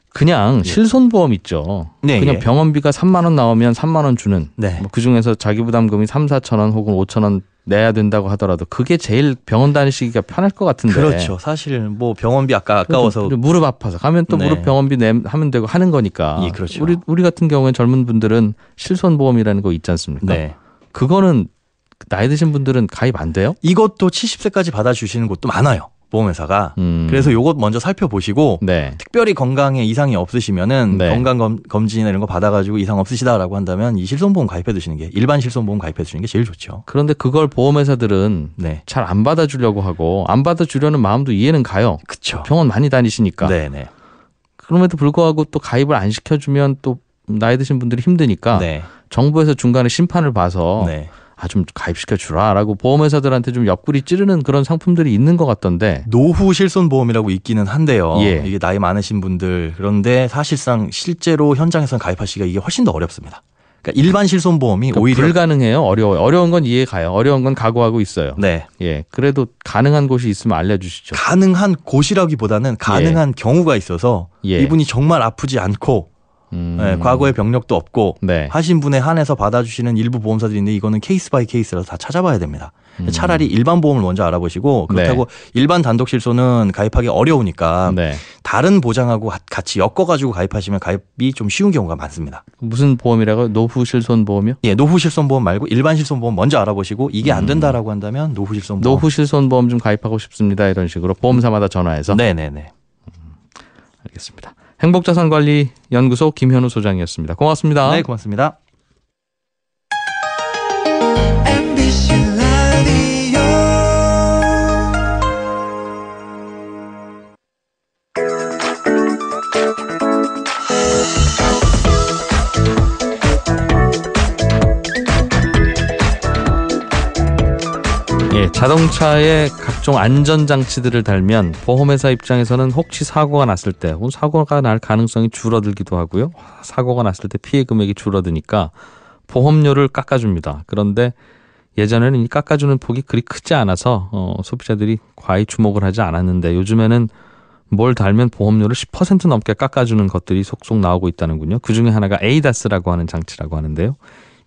그냥 실손보험 있죠. 네, 그냥 예. 병원비가 3만 원 나오면 3만 원 주는 네. 뭐 그중에서 자기부담금이 3, 4천 원 혹은 5천 원 내야 된다고 하더라도 그게 제일 병원 다니시기가 편할 것 같은데. 그렇죠. 사실 뭐 병원비 아까 아까워서 무릎 아파서 가면 또 네. 무릎 병원비 하면 되고 하는 거니까. 예, 그렇죠. 우리 같은 경우에 젊은 분들은 실손보험이라는 거 있지 않습니까? 네. 그거는 나이 드신 분들은 가입 안 돼요? 이것도 70세까지 받아주시는 곳도 많아요. 보험회사가. 그래서 요것 먼저 살펴보시고 네. 특별히 건강에 이상이 없으시면은 네. 건강검진이나 이런 거 받아가지고 이상 없으시다라고 한다면 이 실손보험 가입해 두시는 게 일반 실손보험 가입해 두시는 게 제일 좋죠. 그런데 그걸 보험회사들은 네. 잘 안 받아주려고 하고 안 받아주려는 마음도 이해는 가요. 그쵸. 병원 많이 다니시니까. 네네. 그럼에도 불구하고 또 가입을 안 시켜주면 또 나이 드신 분들이 힘드니까 네. 정부에서 중간에 심판을 봐서 네. 좀 가입시켜주라라고 보험회사들한테 좀 옆구리 찌르는 그런 상품들이 있는 것 같던데. 노후 실손보험이라고 있기는 한데요. 예. 이게 나이 많으신 분들 그런데 사실상 실제로 현장에서는 가입하시기가 이게 훨씬 더 어렵습니다. 그러니까 일반 실손보험이 그러니까 오히려 불가능해요. 어려워요. 어려운 건 이해 가요. 어려운 건 각오하고 있어요. 네. 예. 그래도 가능한 곳이 있으면 알려주시죠. 가능한 곳이라기보다는 가능한 경우가 있어서 예. 이분이 정말 아프지 않고 네, 과거의 병력도 없고 네. 하신 분에 한해서 받아주시는 일부 보험사들이 있는데 이거는 케이스 바이 케이스라서 다 찾아봐야 됩니다. 차라리 일반 보험을 먼저 알아보시고 그렇다고 일반 단독 실손은 가입하기 어려우니까 네. 다른 보장하고 같이 엮어가지고 가입하시면 가입이 좀 쉬운 경우가 많습니다. 무슨 보험이라고요? 노후 실손 보험이요? 예, 노후 실손보험 말고 일반 실손보험 먼저 알아보시고 이게 안 된다라고 한다면 노후 실손보험. 노후 실손 보험 좀 가입하고 싶습니다. 이런 식으로 보험사마다 전화해서. 네네네. 알겠습니다. 행복자산관리연구소 김현우 소장이었습니다. 고맙습니다. 네, 고맙습니다. 예, 자동차에 각종 안전장치들을 달면 보험회사 입장에서는 혹시 사고가 났을 때 혹은 사고가 날 가능성이 줄어들기도 하고요. 사고가 났을 때 피해 금액이 줄어드니까 보험료를 깎아줍니다. 그런데 예전에는 이 깎아주는 폭이 그리 크지 않아서 소비자들이 과히 주목을 하지 않았는데 요즘에는 뭘 달면 보험료를 10% 넘게 깎아주는 것들이 속속 나오고 있다는군요. 그중에 하나가 에이다스라고 하는 장치라고 하는데요.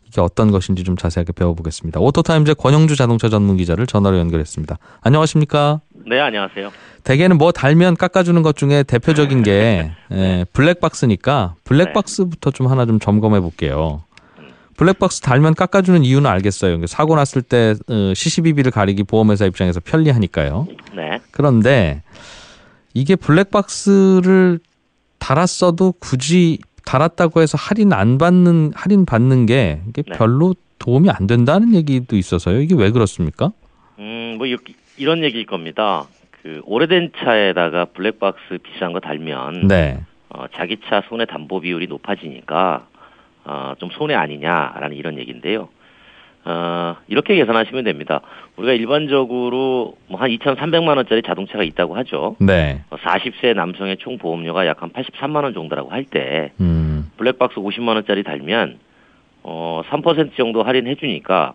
이게 어떤 것인지 좀 자세하게 배워보겠습니다. 오토타임즈의 권영주 자동차 전문 기자를 전화로 연결했습니다. 안녕하십니까? 네, 안녕하세요. 대개는 뭐 달면 깎아주는 것 중에 대표적인 게 블랙박스니까 블랙박스부터 좀 하나 좀 점검해 볼게요. 블랙박스 달면 깎아주는 이유는 알겠어요. 사고 났을 때 CCBB를 가리기 보험회사 입장에서 편리하니까요. 네. 그런데 이게 블랙박스를 달았어도 굳이 달았다고 해서 할인 받는 게 이게 네. 별로 도움이 안 된다는 얘기도 있어서요. 이게 왜 그렇습니까? 뭐 이런 얘기일 겁니다. 그 오래된 차에다가 블랙박스 비싼 거 달면 네. 자기 차 손해 담보 비율이 높아지니까 좀 손해 아니냐라는 이런 얘기인데요. 이렇게 계산하시면 됩니다. 우리가 일반적으로 뭐 한 2,300만 원짜리 자동차가 있다고 하죠. 네. 40세 남성의 총 보험료가 약 한 83만 원 정도라고 할 때 블랙박스 50만 원짜리 달면 3% 정도 할인해 주니까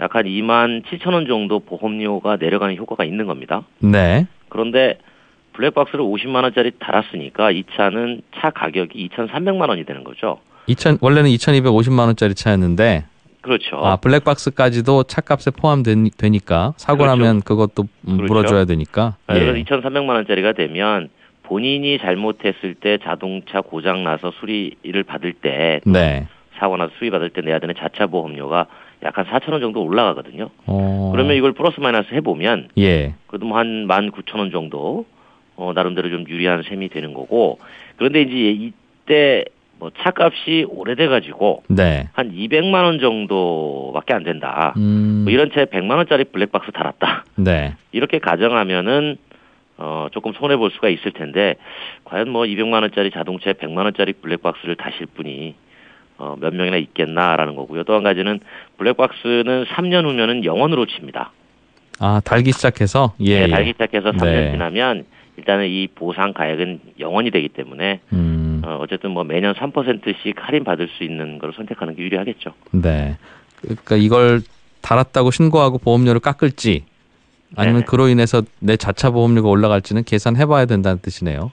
약 한 2만 7천 원 정도 보험료가 내려가는 효과가 있는 겁니다. 네. 그런데 블랙박스를 50만 원짜리 달았으니까 이 차는 차 가격이 2,300만 원이 되는 거죠. 원래는 2,250만 원짜리 차였는데 그렇죠. 블랙박스까지도 차값에 포함되니까 사고 그렇죠. 나면 그것도 물어줘야 되니까. 그래서 2,300만 원짜리가 되면 본인이 잘못했을 때 자동차 고장 나서 수리를 받을 때 네. 사고 나서 수리 받을 때 내야 되는 자차 보험료가 약 한 4천 원 정도 올라가거든요. 그러면 이걸 플러스 마이너스 해보면 그래도 뭐 한 19,000원 정도 나름대로 좀 유리한 셈이 되는 거고 그런데 이제 이때 뭐 차값이 오래돼가지고 네. 한 200만 원 정도밖에 안 된다. 뭐 이런 차에 100만 원짜리 블랙박스 달았다. 네. 이렇게 가정하면은 조금 손해 볼 수가 있을 텐데 과연 뭐 200만 원짜리 자동차에 100만 원짜리 블랙박스를 다실 분이 몇 명이나 있겠나라는 거고요. 또 한 가지는 블랙박스는 3년 후면은 영원으로 칩니다. 달기 시작해서 네, 달기 시작해서 3년 네. 지나면 일단은 이 보상 가액은 영원이 되기 때문에 어쨌든 뭐 매년 3%씩 할인 받을 수 있는 걸 선택하는 게 유리하겠죠. 네. 그러니까 이걸 달았다고 신고하고 보험료를 깎을지 아니면 네네. 그로 인해서 내 자차 보험료가 올라갈지는 계산해봐야 된다는 뜻이네요.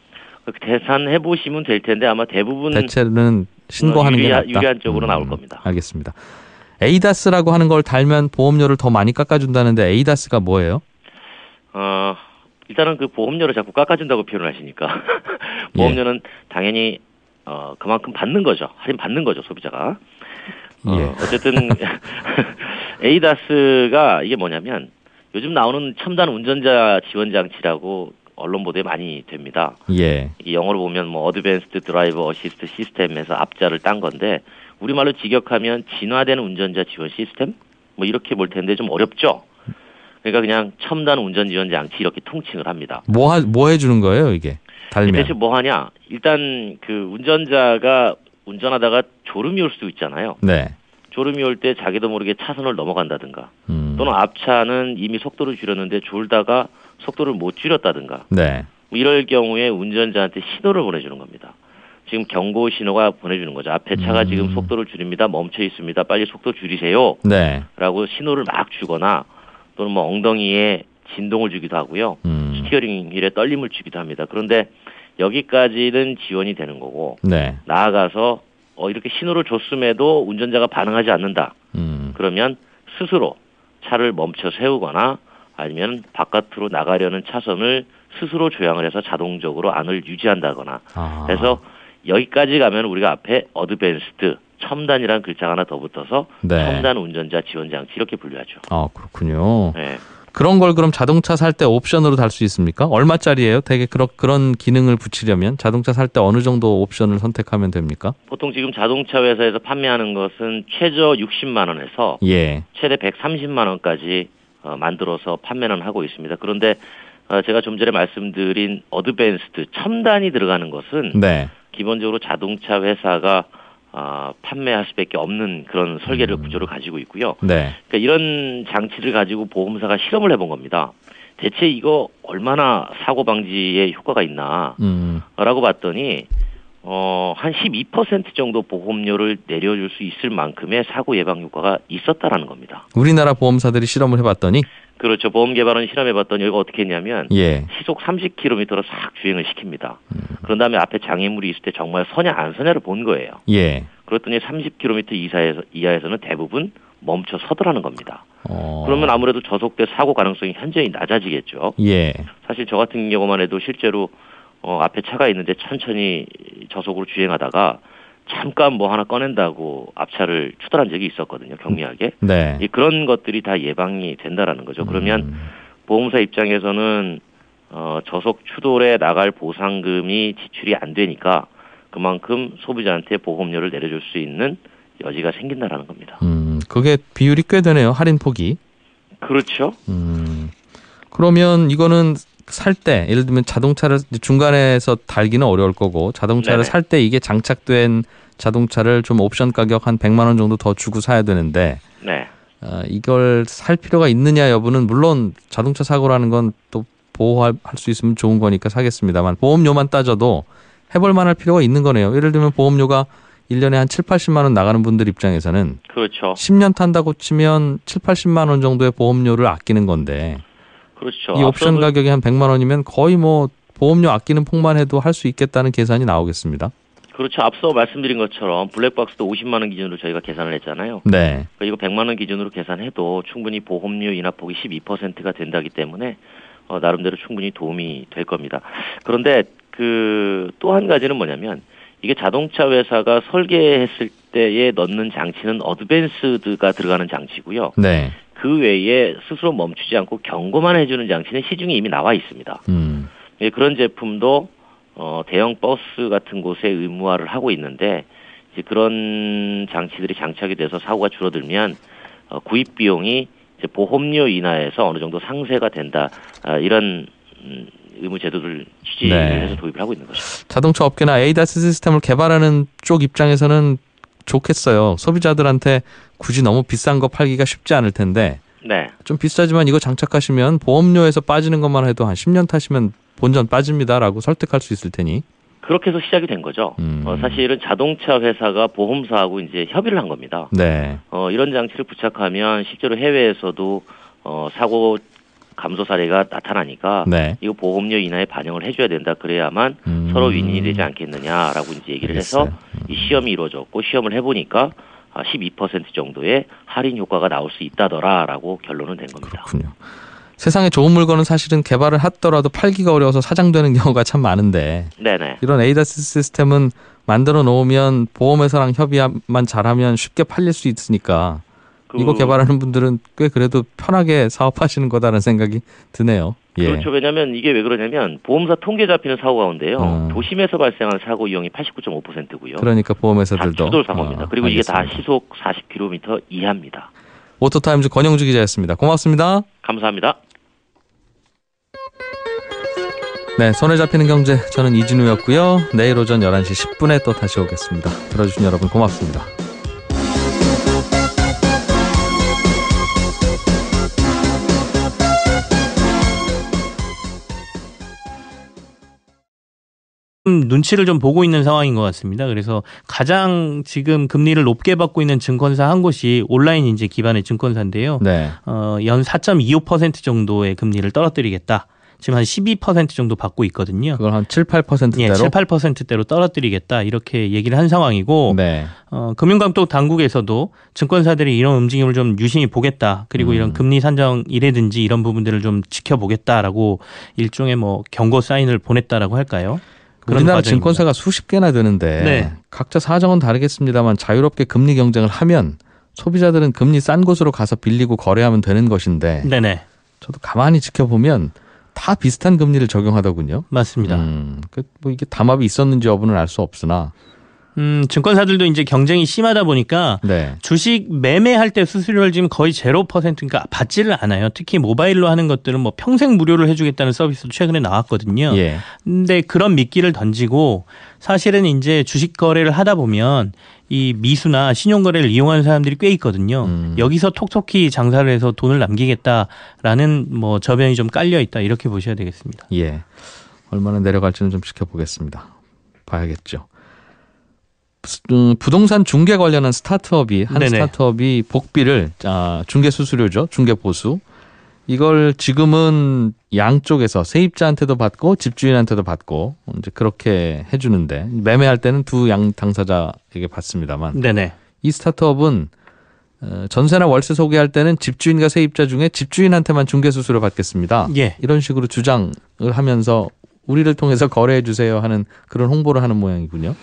계산해 보시면 될 텐데 아마 대부분 대체는 신고하는 게 낫다. 유리한 쪽으로 나올 겁니다. 알겠습니다. 에이다스라고 하는 걸 달면 보험료를 더 많이 깎아준다는데 에이다스가 뭐예요? 일단은 그 보험료를 자꾸 깎아준다고 표현하시니까 보험료는 당연히 그만큼 받는 거죠. 할인 받는 거죠, 소비자가. 어쨌든 에이다스가 이게 뭐냐면 요즘 나오는 첨단 운전자 지원 장치라고 언론 보도에 많이 됩니다. 예. 이게 영어로 보면 뭐 어드밴스드 드라이버 어시스트 시스템에서 앞자를 딴 건데 우리말로 직역하면 진화된 운전자 지원 시스템? 뭐 이렇게 볼 텐데 좀 어렵죠. 그러니까 그냥 첨단 운전 지원 장치 이렇게 통칭을 합니다. 뭐 해주는 거예요 이게? 달면. 대체 뭐 하냐? 일단 그 운전자가 운전하다가 졸음이 올 수도 있잖아요. 네. 졸음이 올 때 자기도 모르게 차선을 넘어간다든가 또는 앞차는 이미 속도를 줄였는데 졸다가 속도를 못 줄였다든가 네. 뭐 이럴 경우에 운전자한테 신호를 보내주는 겁니다. 지금 경고 신호가 보내주는 거죠. 앞에 차가 지금 속도를 줄입니다. 멈춰 있습니다. 빨리 속도 줄이세요. 네. 라고 신호를 막 주거나 또는 뭐 엉덩이에 진동을 주기도 하고요. 스티어링 휠에 떨림을 주기도 합니다. 그런데 여기까지는 지원이 되는 거고 네. 나아가서 이렇게 신호를 줬음에도 운전자가 반응하지 않는다. 그러면 스스로 차를 멈춰 세우거나 아니면 바깥으로 나가려는 차선을 스스로 조향을 해서 자동적으로 안을 유지한다거나 해서 여기까지 가면 우리가 앞에 어드밴스드 첨단이라는 글자가 하나 더 붙어서 네. 첨단 운전자 지원 장치 이렇게 분류하죠. 그렇군요. 네. 그런 걸 그럼 자동차 살 때 옵션으로 달 수 있습니까? 얼마짜리예요? 되게 그런 기능을 붙이려면 자동차 살 때 어느 정도 옵션을 선택하면 됩니까? 보통 지금 자동차 회사에서 판매하는 것은 최저 60만 원에서 예. 최대 130만 원까지 만들어서 판매는 하고 있습니다. 그런데 제가 좀 전에 말씀드린 어드밴스드 첨단이 들어가는 것은 네. 기본적으로 자동차 회사가 판매할 수밖에 없는 그런 설계를 구조를 가지고 있고요. 네. 그러니까 이런 장치를 가지고 보험사가 실험을 해본 겁니다. 대체 이거 얼마나 사고 방지에 효과가 있나라고 봤더니 한 12% 정도 보험료를 내려줄 수 있을 만큼의 사고 예방 효과가 있었다라는 겁니다. 우리나라 보험사들이 실험을 해봤더니 그렇죠. 보험개발원 실험해봤더니 이거 어떻게 했냐면 예. 시속 30km로 싹 주행을 시킵니다. 그런 다음에 앞에 장애물이 있을 때 정말 서냐 안 서냐를 본 거예요. 예. 그랬더니 30km 이하에서는 대부분 멈춰 서더라는 겁니다. 그러면 아무래도 저속대 사고 가능성이 현저히 낮아지겠죠. 예. 사실 저 같은 경우만 해도 실제로 앞에 차가 있는데 천천히 저속으로 주행하다가 잠깐 뭐 하나 꺼낸다고 앞차를 추돌한 적이 있었거든요. 경미하게. 네. 그런 것들이 다 예방이 된다라는 거죠. 그러면 보험사 입장에서는 저속 추돌에 나갈 보상금이 지출이 안 되니까 그만큼 소비자한테 보험료를 내려줄 수 있는 여지가 생긴다라는 겁니다. 그게 비율이 꽤 되네요. 할인 폭이. 그렇죠. 그러면 이거는 살 때 예를 들면 자동차를 중간에서 달기는 어려울 거고 자동차를 살 때 이게 장착된 자동차를 좀 옵션 가격 한 100만 원 정도 더 주고 사야 되는데 네. 이걸 살 필요가 있느냐 여부는 물론 자동차 사고라는 건 또 보호할 수 있으면 좋은 거니까 사겠습니다만 보험료만 따져도 해볼 만할 필요가 있는 거네요. 예를 들면 보험료가 1년에 한 7, 80만 원 나가는 분들 입장에서는 그렇죠. 10년 탄다고 치면 7, 80만 원 정도의 보험료를 아끼는 건데 그렇죠. 이 옵션 가격이 한 100만 원이면 거의 뭐 보험료 아끼는 폭만 해도 할 수 있겠다는 계산이 나오겠습니다. 그렇죠. 앞서 말씀드린 것처럼 블랙박스도 50만 원 기준으로 저희가 계산을 했잖아요. 네. 그러니까 이거 100만 원 기준으로 계산해도 충분히 보험료 인하폭이 12%가 된다기 때문에 나름대로 충분히 도움이 될 겁니다. 그런데 또 한 가지는 뭐냐면 이게 자동차 회사가 설계했을 때에 넣는 장치는 어드밴스드가 들어가는 장치고요. 네. 그 외에 스스로 멈추지 않고 경고만 해주는 장치는 시중에 이미 나와 있습니다. 그런 제품도 대형 버스 같은 곳에 의무화를 하고 있는데 이제 그런 장치들이 장착이 돼서 사고가 줄어들면 구입 비용이 이제 보험료 인하에서 어느 정도 상쇄가 된다. 이런 의무 제도를 취지해서 도입을 하고 있는 거죠. 자동차 업계나 ADAS 시스템을 개발하는 쪽 입장에서는 좋겠어요. 소비자들한테 굳이 너무 비싼 거 팔기가 쉽지 않을 텐데 네. 좀 비싸지만 이거 장착하시면 보험료에서 빠지는 것만 해도 한 10년 타시면 본전 빠집니다라고 설득할 수 있을 테니. 그렇게 해서 시작이 된 거죠. 사실은 자동차 회사가 보험사하고 이제 협의를 한 겁니다. 네. 이런 장치를 부착하면 실제로 해외에서도 사고 감소 사례가 나타나니까 네. 이거 보험료 인하에 반영을 해줘야 된다. 그래야만 서로 윈윈이 되지 않겠느냐라고 이제 얘기를 해서 이 시험이 이루어졌고 시험을 해보니까 12% 정도의 할인 효과가 나올 수 있다더라라고 결론은 된 겁니다. 그렇군요. 세상에 좋은 물건은 사실은 개발을 하더라도 팔기가 어려워서 사장되는 경우가 참 많은데 네네. 이런 ADAS 시스템은 만들어 놓으면 보험회사랑 협의만 잘하면 쉽게 팔릴 수 있으니까 이거 개발하는 분들은 꽤 그래도 편하게 사업하시는 거다라는 생각이 드네요. 예. 그렇죠. 왜냐하면 이게 왜 그러냐면 보험사 통계 잡히는 사고 가운데요. 도심에서 발생하는 사고 이용이 89.5%고요. 그러니까 보험회사들도. 다 추돌 사고입니다. 그리고 알겠습니다. 이게 다 시속 40km 이하입니다. 오토타임즈 권영주 기자였습니다. 고맙습니다. 감사합니다. 네, 손에 잡히는 경제, 저는 이진우였고요. 내일 오전 11시 10분에 또 다시 오겠습니다. 들어주신 여러분 고맙습니다. 눈치를 좀 보고 있는 상황인 것 같습니다. 그래서 가장 지금 금리를 높게 받고 있는 증권사 한 곳이 온라인 인재 기반의 증권사인데요. 네. 연 4.25% 정도의 금리를 떨어뜨리겠다. 지금 한 12% 정도 받고 있거든요. 그걸 한 7, 8%대로? 예, 7, 8%대로 떨어뜨리겠다. 이렇게 얘기를 한 상황이고 네. 금융감독 당국에서도 증권사들이 이런 움직임을 좀 유심히 보겠다. 그리고 이런 금리 산정이라든지 이런 부분들을 좀 지켜보겠다라고 일종의 뭐 경고 사인을 보냈다라고 할까요? 우리나라 증권사가 수십 개나 되는데 네. 각자 사정은 다르겠습니다만 자유롭게 금리 경쟁을 하면 소비자들은 금리 싼 곳으로 가서 빌리고 거래하면 되는 것인데 네네. 저도 가만히 지켜보면 다 비슷한 금리를 적용하더군요. 맞습니다. 뭐 이게 담합이 있었는지 여부는 알 수 없으나 증권사들도 이제 경쟁이 심하다 보니까 네. 주식 매매할 때 수수료를 지금 거의 0%니까 받지를 않아요. 특히 모바일로 하는 것들은 뭐 평생 무료를 해주겠다는 서비스도 최근에 나왔거든요. 예. 근데 그런 미끼를 던지고 사실은 이제 주식 거래를 하다 보면 이 미수나 신용거래를 이용하는 사람들이 꽤 있거든요. 여기서 톡톡히 장사를 해서 돈을 남기겠다라는 뭐 저변이 좀 깔려 있다 이렇게 보셔야 되겠습니다. 예. 얼마나 내려갈지는 좀 지켜보겠습니다. 봐야겠죠. 부동산 중개 관련한 스타트업이 한 네네. 스타트업이 복비를 중개 수수료죠. 중개 보수. 이걸 지금은 양쪽에서 세입자한테도 받고 집주인한테도 받고 이제 그렇게 해주는데 매매할 때는 두 양 당사자에게 받습니다만 네네. 이 스타트업은 전세나 월세 소개할 때는 집주인과 세입자 중에 집주인한테만 중개 수수료 받겠습니다. 예. 이런 식으로 주장을 하면서 우리를 통해서 거래해 주세요 하는 그런 홍보를 하는 모양이군요.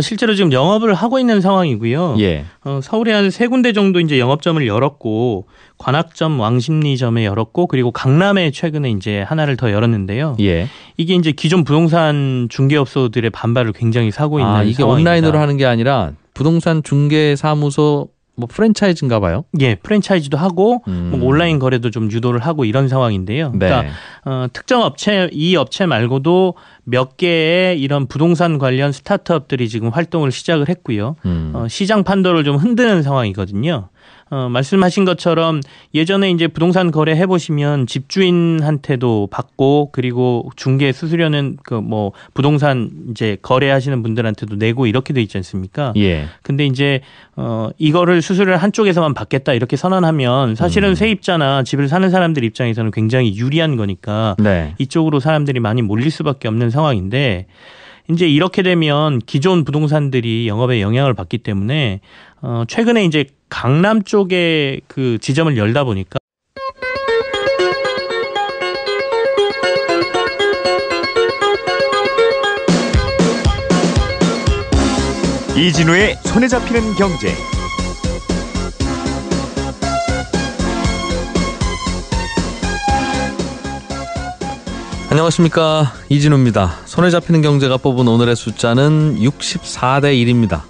실제로 지금 영업을 하고 있는 상황이고요. 예. 서울에 한 3군데 정도 이제 영업점을 열었고 관악점, 왕십리점에 열었고 그리고 강남에 최근에 이제 하나를 더 열었는데요. 예. 이게 이제 기존 부동산 중개업소들의 반발을 굉장히 사고 있는 이게 상황입니다. 온라인으로 하는 게 아니라 부동산 중개 사무소 뭐 프랜차이즈인가 봐요. 예, 프랜차이즈도 하고 뭐 온라인 거래도 좀 유도를 하고 이런 상황인데요. 네. 그러니까 특정 업체, 이 업체 말고도 몇 개의 이런 부동산 관련 스타트업들이 지금 활동을 시작을 했고요. 시장 판도를 좀 흔드는 상황이거든요. 말씀하신 것처럼 예전에 이제 부동산 거래 해보시면 집주인한테도 받고 그리고 중개 수수료는 그 뭐 부동산 이제 거래하시는 분들한테도 내고 이렇게 돼 있지 않습니까? 예. 근데 이제 이거를 수수료를 한쪽에서만 받겠다 이렇게 선언하면 사실은 세입자나 집을 사는 사람들 입장에서는 굉장히 유리한 거니까 네. 이쪽으로 사람들이 많이 몰릴 수밖에 없는 상황인데 이제 이렇게 되면 기존 부동산들이 영업에 영향을 받기 때문에 최근에 이제 강남 쪽에 그 지점을 열다 보니까 이진우의 손에 잡히는 경제. 안녕하십니까, 이진우입니다. 손에 잡히는 경제가 뽑은 오늘의 숫자는 64대 1입니다.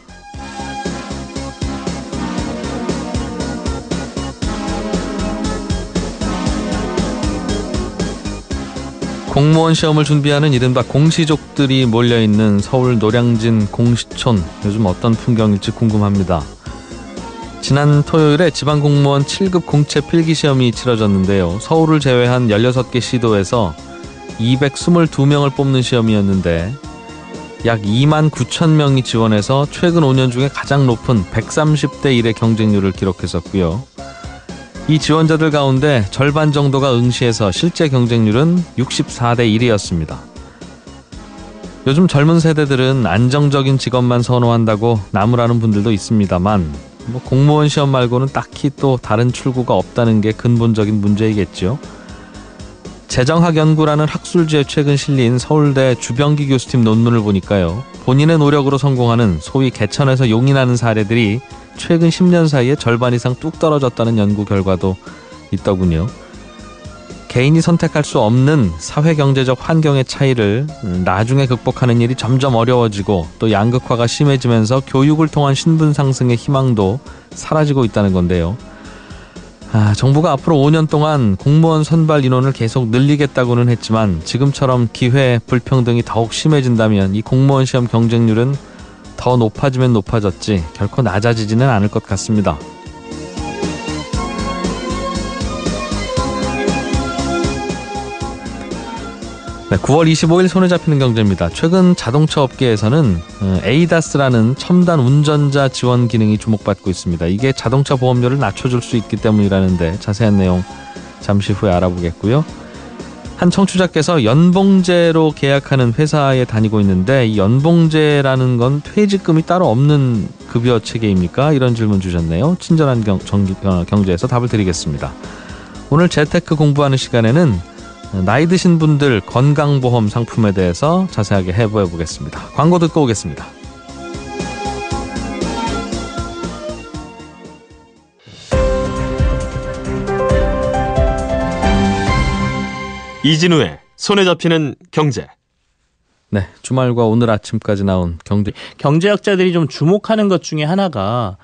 공무원 시험을 준비하는 이른바 공시족들이 몰려있는 서울 노량진 공시촌, 요즘 어떤 풍경일지 궁금합니다. 지난 토요일에 지방공무원 7급 공채 필기시험이 치러졌는데요. 서울을 제외한 16개 시도에서 222명을 뽑는 시험이었는데 약 2만 9천 명이 지원해서 최근 5년 중에 가장 높은 130대 1의 경쟁률을 기록했었고요. 이 지원자들 가운데 절반 정도가 응시해서 실제 경쟁률은 64대 1이었습니다. 요즘 젊은 세대들은 안정적인 직업만 선호한다고 나무라는 분들도 있습니다만 뭐 공무원 시험 말고는 딱히 또 다른 출구가 없다는 게 근본적인 문제이겠죠. 재정학연구라는 학술지에 최근 실린 서울대 주병기 교수팀 논문을 보니까요. 본인의 노력으로 성공하는 소위 개천에서 용이 나는 사례들이 최근 10년 사이에 절반 이상 뚝 떨어졌다는 연구 결과도 있더군요. 개인이 선택할 수 없는 사회경제적 환경의 차이를 나중에 극복하는 일이 점점 어려워지고 또 양극화가 심해지면서 교육을 통한 신분 상승의 희망도 사라지고 있다는 건데요. 정부가 앞으로 5년 동안 공무원 선발 인원을 계속 늘리겠다고는 했지만 지금처럼 기회 불평등이 더욱 심해진다면 이 공무원 시험 경쟁률은 더 높아지면 높아졌지 결코 낮아지지는 않을 것 같습니다. 네, 9월 25일 손에 잡히는 경제입니다. 최근 자동차 업계에서는 에이다스라는 첨단 운전자 지원 기능이 주목받고 있습니다. 이게 자동차 보험료를 낮춰줄 수 있기 때문이라는데 자세한 내용 잠시 후에 알아보겠고요. 한 청취자께서 연봉제로 계약하는 회사에 다니고 있는데 이 연봉제라는 건 퇴직금이 따로 없는 급여 체계입니까? 이런 질문 주셨네요. 친절한 경제에서 답을 드리겠습니다. 오늘 재테크 공부하는 시간에는 나이 드신 분들 건강보험 상품에 대해서 자세하게 해보겠습니다. 광고 듣고 오겠습니다. 이진우의 손에 잡히는 경제. 네, 주말과 오늘 아침까지 나온 경제학자들이 좀 주목하는 것 중에 하나가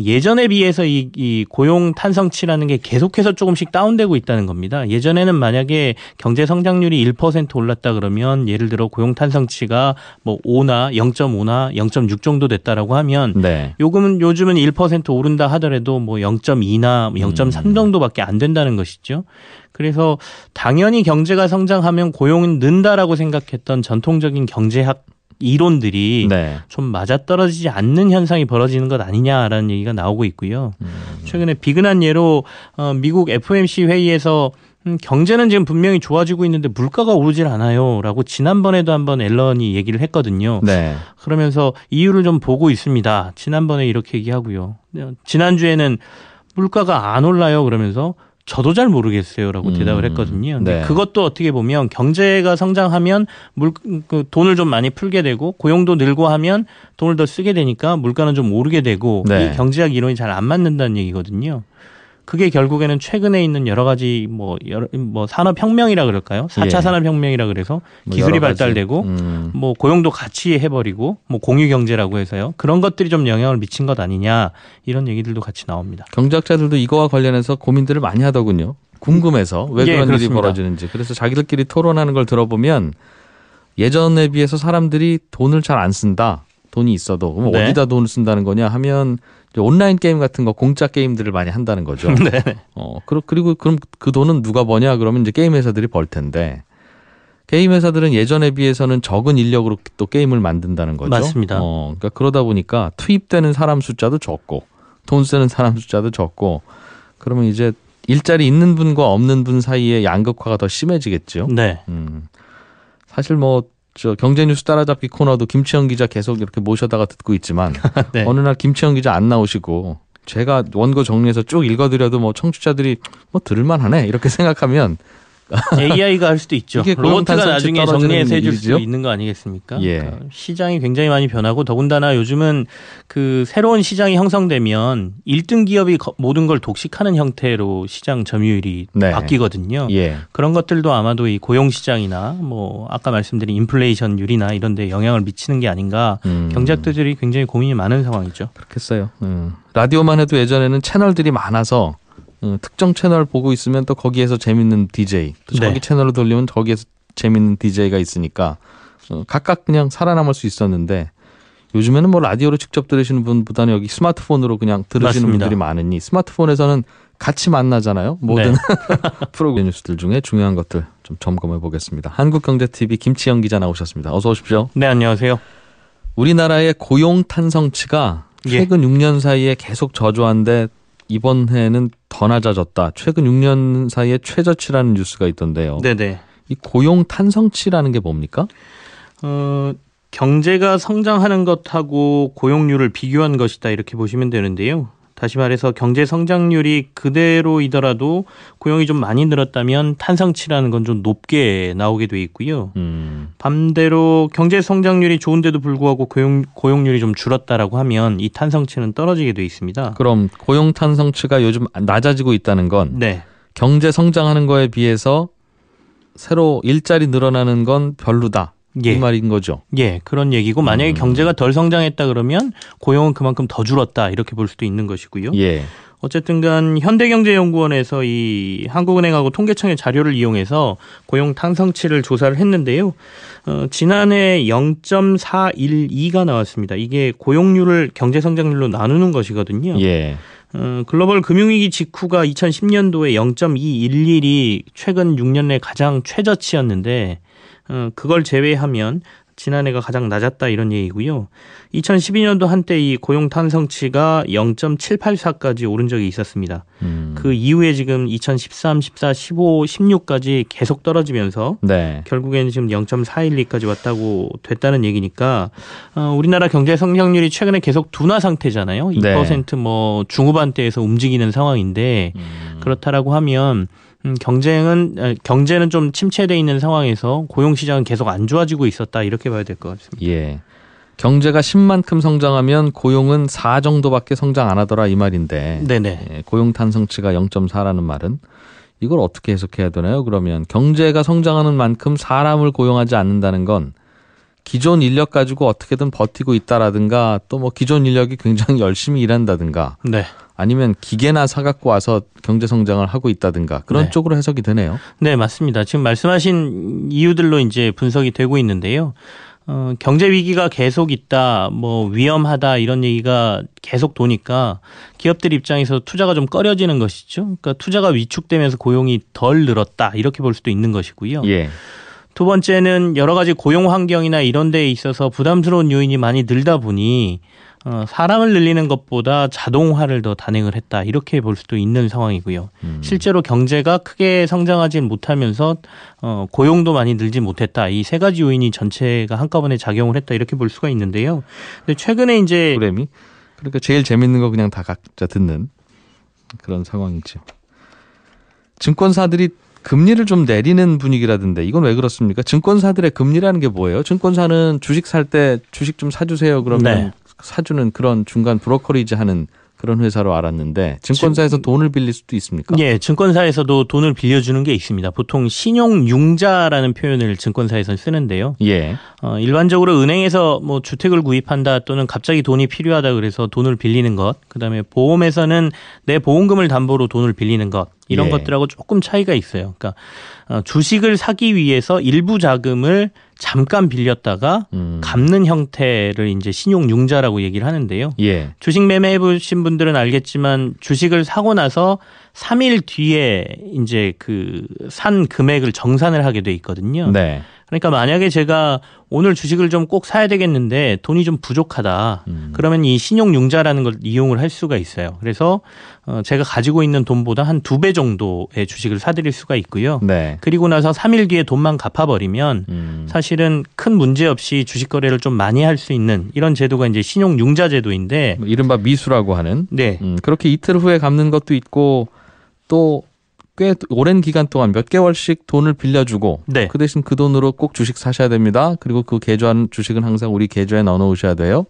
예전에 비해서 이 고용 탄성치라는 게 계속해서 조금씩 다운되고 있다는 겁니다. 예전에는 만약에 경제 성장률이 1% 올랐다 그러면 예를 들어 고용 탄성치가 뭐 5나 0.5나 0.6 정도 됐다라고 하면 네. 요즘은 1% 오른다 하더라도 뭐 0.2나 0.3 정도밖에 안 된다는 것이죠. 그래서 당연히 경제가 성장하면 고용은 는다라고 생각했던 전통적인 경제학 이론들이 네. 좀 맞아떨어지지 않는 현상이 벌어지는 것 아니냐라는 얘기가 나오고 있고요. 최근에 비근한 예로 미국 FOMC 회의에서 경제는 지금 분명히 좋아지고 있는데 물가가 오르질 않아요 라고 지난번에도 한번 앨런이 얘기를 했거든요. 네. 그러면서 이유를 좀 보고 있습니다. 지난번에 이렇게 얘기하고요. 지난주에는 물가가 안 올라요 그러면서 저도 잘 모르겠어요라고 대답을 했거든요. 근데 네. 그것도 어떻게 보면 경제가 성장하면 돈을 좀 많이 풀게 되고 고용도 늘고 하면 돈을 더 쓰게 되니까 물가는 좀 오르게 되고 네. 이 경제학 이론이 잘 안 맞는다는 얘기거든요. 그게 결국에는 최근에 있는 여러 가지 뭐 산업혁명이라 그럴까요? 4차 예. 산업혁명이라 그래서 기술이 발달되고 뭐 고용도 같이 해버리고 뭐 공유경제라고 해서요. 그런 것들이 좀 영향을 미친 것 아니냐 이런 얘기들도 같이 나옵니다. 경제학자들도 이거와 관련해서 고민들을 많이 하더군요. 궁금해서 왜 그런 그렇습니다. 일이 벌어지는지. 그래서 자기들끼리 토론하는 걸 들어보면 예전에 비해서 사람들이 돈을 잘 안 쓴다. 돈이 있어도 그럼 네. 어디다 돈을 쓴다는 거냐 하면 온라인 게임 같은 거 공짜 게임들을 많이 한다는 거죠. 네. 그리고 그럼 그 돈은 누가 버냐 그러면 이제 게임 회사들이 벌 텐데 게임 회사들은 예전에 비해서는 적은 인력으로 또 게임을 만든다는 거죠. 맞습니다. 그러니까 그러다 보니까 투입되는 사람 숫자도 적고 돈 쓰는 사람 숫자도 적고 그러면 이제 일자리 있는 분과 없는 분 사이의 양극화가 더 심해지겠죠. 네. 사실 저 경제뉴스 따라잡기 코너도 김치영 기자 계속 이렇게 모셔다가 듣고 있지만 네. 어느 날 김치영 기자 안 나오시고 제가 원고 정리해서 쭉 읽어드려도 청취자들이 들을만하네 이렇게 생각하면 AI가 할 수도 있죠. 이게 로봇가 나중에 정리해서 해줄 일이죠? 수 있는 거 아니겠습니까? 예. 그러니까 시장이 굉장히 많이 변하고 더군다나 요즘은 그 새로운 시장이 형성되면 1등 기업이 모든 걸 독식하는 형태로 시장 점유율이 네. 바뀌거든요. 예. 그런 것들도 아마도 이 고용 시장이나 아까 말씀드린 인플레이션율이나 이런 데 영향을 미치는 게 아닌가 경제학자들이 굉장히 고민이 많은 상황이죠. 그렇겠어요. 라디오만 해도 예전에는 채널들이 많아서 특정 채널 보고 있으면 또 거기에서 재밌는 DJ, 또 저기 네. 채널을 돌리면 거기에서 재밌는 DJ가 있으니까 각각 그냥 살아남을 수 있었는데 요즘에는 라디오로 직접 들으시는 분보다는 여기 스마트폰으로 그냥 들으시는 맞습니다. 분들이 많으니 스마트폰에서는 같이 만나잖아요. 모든 네. 프로그램 뉴스들 중에 중요한 것들 좀 점검해 보겠습니다. 한국경제TV 김치영 기자 나오셨습니다. 어서 오십시오. 네, 안녕하세요. 우리나라의 고용 탄성치가 최근 6년 사이에 계속 저조한데 이번 해에는 더 낮아졌다. 최근 6년 사이에 최저치라는 뉴스가 있던데요. 네네. 이 고용 탄성치라는 게 뭡니까? 경제가 성장하는 것하고 고용률을 비교한 것이다 이렇게 보시면 되는데요. 다시 말해서 경제 성장률이 그대로이더라도 고용이 좀 많이 늘었다면 탄성치라는 건 좀 높게 나오게 돼 있고요. 반대로 경제 성장률이 좋은데도 불구하고 고용률이 좀 줄었다라고 하면 이 탄성치는 떨어지게 돼 있습니다. 그럼 고용 탄성치가 요즘 낮아지고 있다는 건 네. 경제 성장하는 거에 비해서 새로 일자리 늘어나는 건 별로다. 예. 이 말인 거죠. 예, 그런 얘기고 만약에 경제가 덜 성장했다 그러면 고용은 그만큼 더 줄었다 이렇게 볼 수도 있는 것이고요. 예. 어쨌든 간 현대경제연구원에서 이 한국은행하고 통계청의 자료를 이용해서 고용 탄성치를 조사를 했는데요. 지난해 0.412가 나왔습니다. 이게 고용률을 경제 성장률로 나누는 것이거든요. 예. 글로벌 금융위기 직후가 2010년도에 0.211이 최근 6년 내 가장 최저치였는데 그걸 제외하면 지난해가 가장 낮았다 이런 얘기고요. 2012년도 한때 이 고용 탄성치가 0.784까지 오른 적이 있었습니다. 그 이후에 지금 2013, 14, 15, 16까지 계속 떨어지면서 네. 결국에는 지금 0.412까지 왔다고 됐다는 얘기니까 우리나라 경제 성장률이 최근에 계속 둔화 상태잖아요. 2% 뭐 중후반대에서 움직이는 상황인데 그렇다라고 하면 경제는 좀 침체돼 있는 상황에서 고용 시장은 계속 안 좋아지고 있었다 이렇게 봐야 될 것 같습니다. 예. 경제가 10만큼 성장하면 고용은 4 정도밖에 성장 안 하더라 이 말인데. 네네. 예, 고용 탄성치가 0.4라는 말은 이걸 어떻게 해석해야 되나요? 그러면 경제가 성장하는 만큼 사람을 고용하지 않는다는 건 기존 인력 가지고 어떻게든 버티고 있다라든가 또 뭐 기존 인력이 굉장히 열심히 일한다든가. 네. 아니면 기계나 사갖고 와서 경제 성장을 하고 있다든가 그런 네. 쪽으로 해석이 되네요. 네, 맞습니다. 지금 말씀하신 이유들로 이제 분석이 되고 있는데요. 경제 위기가 계속 있다, 뭐 위험하다 이런 얘기가 계속 도니까 기업들 입장에서 투자가 좀 꺼려지는 것이죠. 그러니까 투자가 위축되면서 고용이 덜 늘었다 이렇게 볼 수도 있는 것이고요. 예. 두 번째는 여러 가지 고용 환경이나 이런 데에 있어서 부담스러운 요인이 많이 늘다 보니 사람을 늘리는 것보다 자동화를 더 단행을 했다 이렇게 볼 수도 있는 상황이고요. 실제로 경제가 크게 성장하지 못하면서 고용도 많이 늘지 못했다. 이 세 가지 요인이 전체가 한꺼번에 작용을 했다 이렇게 볼 수가 있는데요. 근데 최근에 이제 프로그램이 그러니까 제일 재밌는 거 그냥 다 각자 듣는 그런 상황이죠. 증권사들이 금리를 좀 내리는 분위기라던데 이건 왜 그렇습니까? 증권사들의 금리라는 게 뭐예요? 증권사는 주식 살 때 주식 좀 사주세요 그러면 네. 사주는 그런 중간 브로커리지 하는 그런 회사로 알았는데 증권사에서 돈을 빌릴 수도 있습니까? 예, 증권사에서도 돈을 빌려주는 게 있습니다. 보통 신용융자라는 표현을 증권사에서 쓰는데요. 예. 일반적으로 은행에서 뭐 주택을 구입한다 또는 갑자기 돈이 필요하다 그래서 돈을 빌리는 것, 그다음에 보험에서는 내 보험금을 담보로 돈을 빌리는 것 이런 예. 것들하고 조금 차이가 있어요. 그러니까 주식을 사기 위해서 일부 자금을 잠깐 빌렸다가 갚는 형태를 이제 신용융자라고 얘기를 하는데요. 예. 주식 매매해 보신 분들은 알겠지만 주식을 사고 나서 3일 뒤에 이제 그 산 금액을 정산을 하게 돼 있거든요. 네. 그러니까 만약에 제가 오늘 주식을 좀 꼭 사야 되겠는데 돈이 좀 부족하다. 그러면 이 신용융자라는 걸 이용을 할 수가 있어요. 그래서 제가 가지고 있는 돈보다 한 2배 정도의 주식을 사드릴 수가 있고요. 네. 그리고 나서 3일 뒤에 돈만 갚아버리면 사실은 큰 문제 없이 주식 거래를 좀 많이 할 수 있는 이런 제도가 이제 신용융자 제도인데 이른바 미수라고 하는. 네. 그렇게 이틀 후에 갚는 것도 있고 또 꽤 오랜 기간 동안 몇 개월씩 돈을 빌려주고 네. 그 대신 그 돈으로 꼭 주식 사셔야 됩니다. 그리고 그 계좌는 주식은 항상 우리 계좌에 넣어놓으셔야 돼요.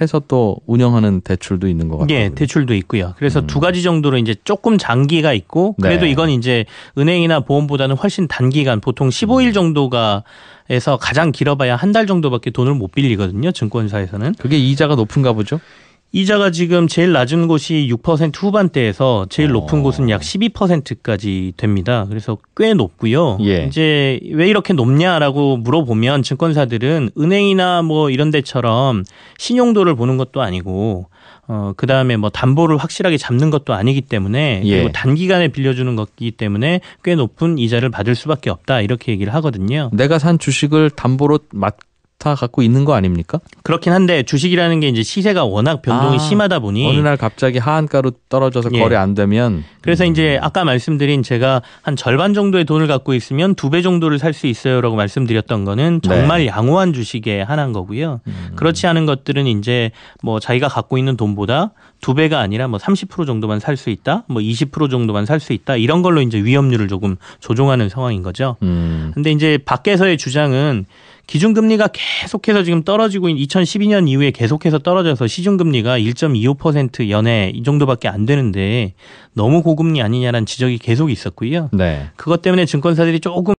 해서 또 운영하는 대출도 있는 것 같아요. 예, 대출도 있고요. 그래서 두 가지 정도로 이제 조금 장기가 있고 그래도 네. 이건 이제 은행이나 보험보다는 훨씬 단기간 보통 15일 정도가 에서 가장 길어봐야 한 달 정도밖에 돈을 못 빌리거든요. 증권사에서는. 그게 이자가 높은가 보죠? 이자가 지금 제일 낮은 곳이 6% 후반대에서 제일 높은 곳은 약 12%까지 됩니다. 그래서 꽤 높고요. 예. 이제 왜 이렇게 높냐라고 물어보면 증권사들은 은행이나 뭐 이런 데처럼 신용도를 보는 것도 아니고 그다음에 뭐 담보를 확실하게 잡는 것도 아니기 때문에 예. 그리고 단기간에 빌려주는 것이기 때문에 꽤 높은 이자를 받을 수밖에 없다 이렇게 얘기를 하거든요. 내가 산 주식을 담보로 다 갖고 있는 거 아닙니까? 그렇긴 한데 주식이라는 게 이제 시세가 워낙 변동이 심하다 보니 어느 날 갑자기 하한가로 떨어져서 거래 안 되면 그래서 이제 아까 말씀드린 제가 한 절반 정도의 돈을 갖고 있으면 2배 정도를 살 수 있어요라고 말씀드렸던 거는 정말 양호한 주식에 한한 거고요. 그렇지 않은 것들은 이제 뭐 자기가 갖고 있는 돈보다 2배가 아니라 뭐 30% 정도만 살 수 있다, 뭐 20% 정도만 살 수 있다 이런 걸로 이제 위험률을 조금 조종하는 상황인 거죠. 근데 이제 밖에서의 주장은 기준금리가 계속해서 지금 떨어지고 2012년 이후에 계속해서 떨어져서 시중금리가 1.25% 연에 이 정도밖에 안 되는데 너무 고금리 아니냐라는 지적이 계속 있었고요. 그것 때문에 증권사들이 조금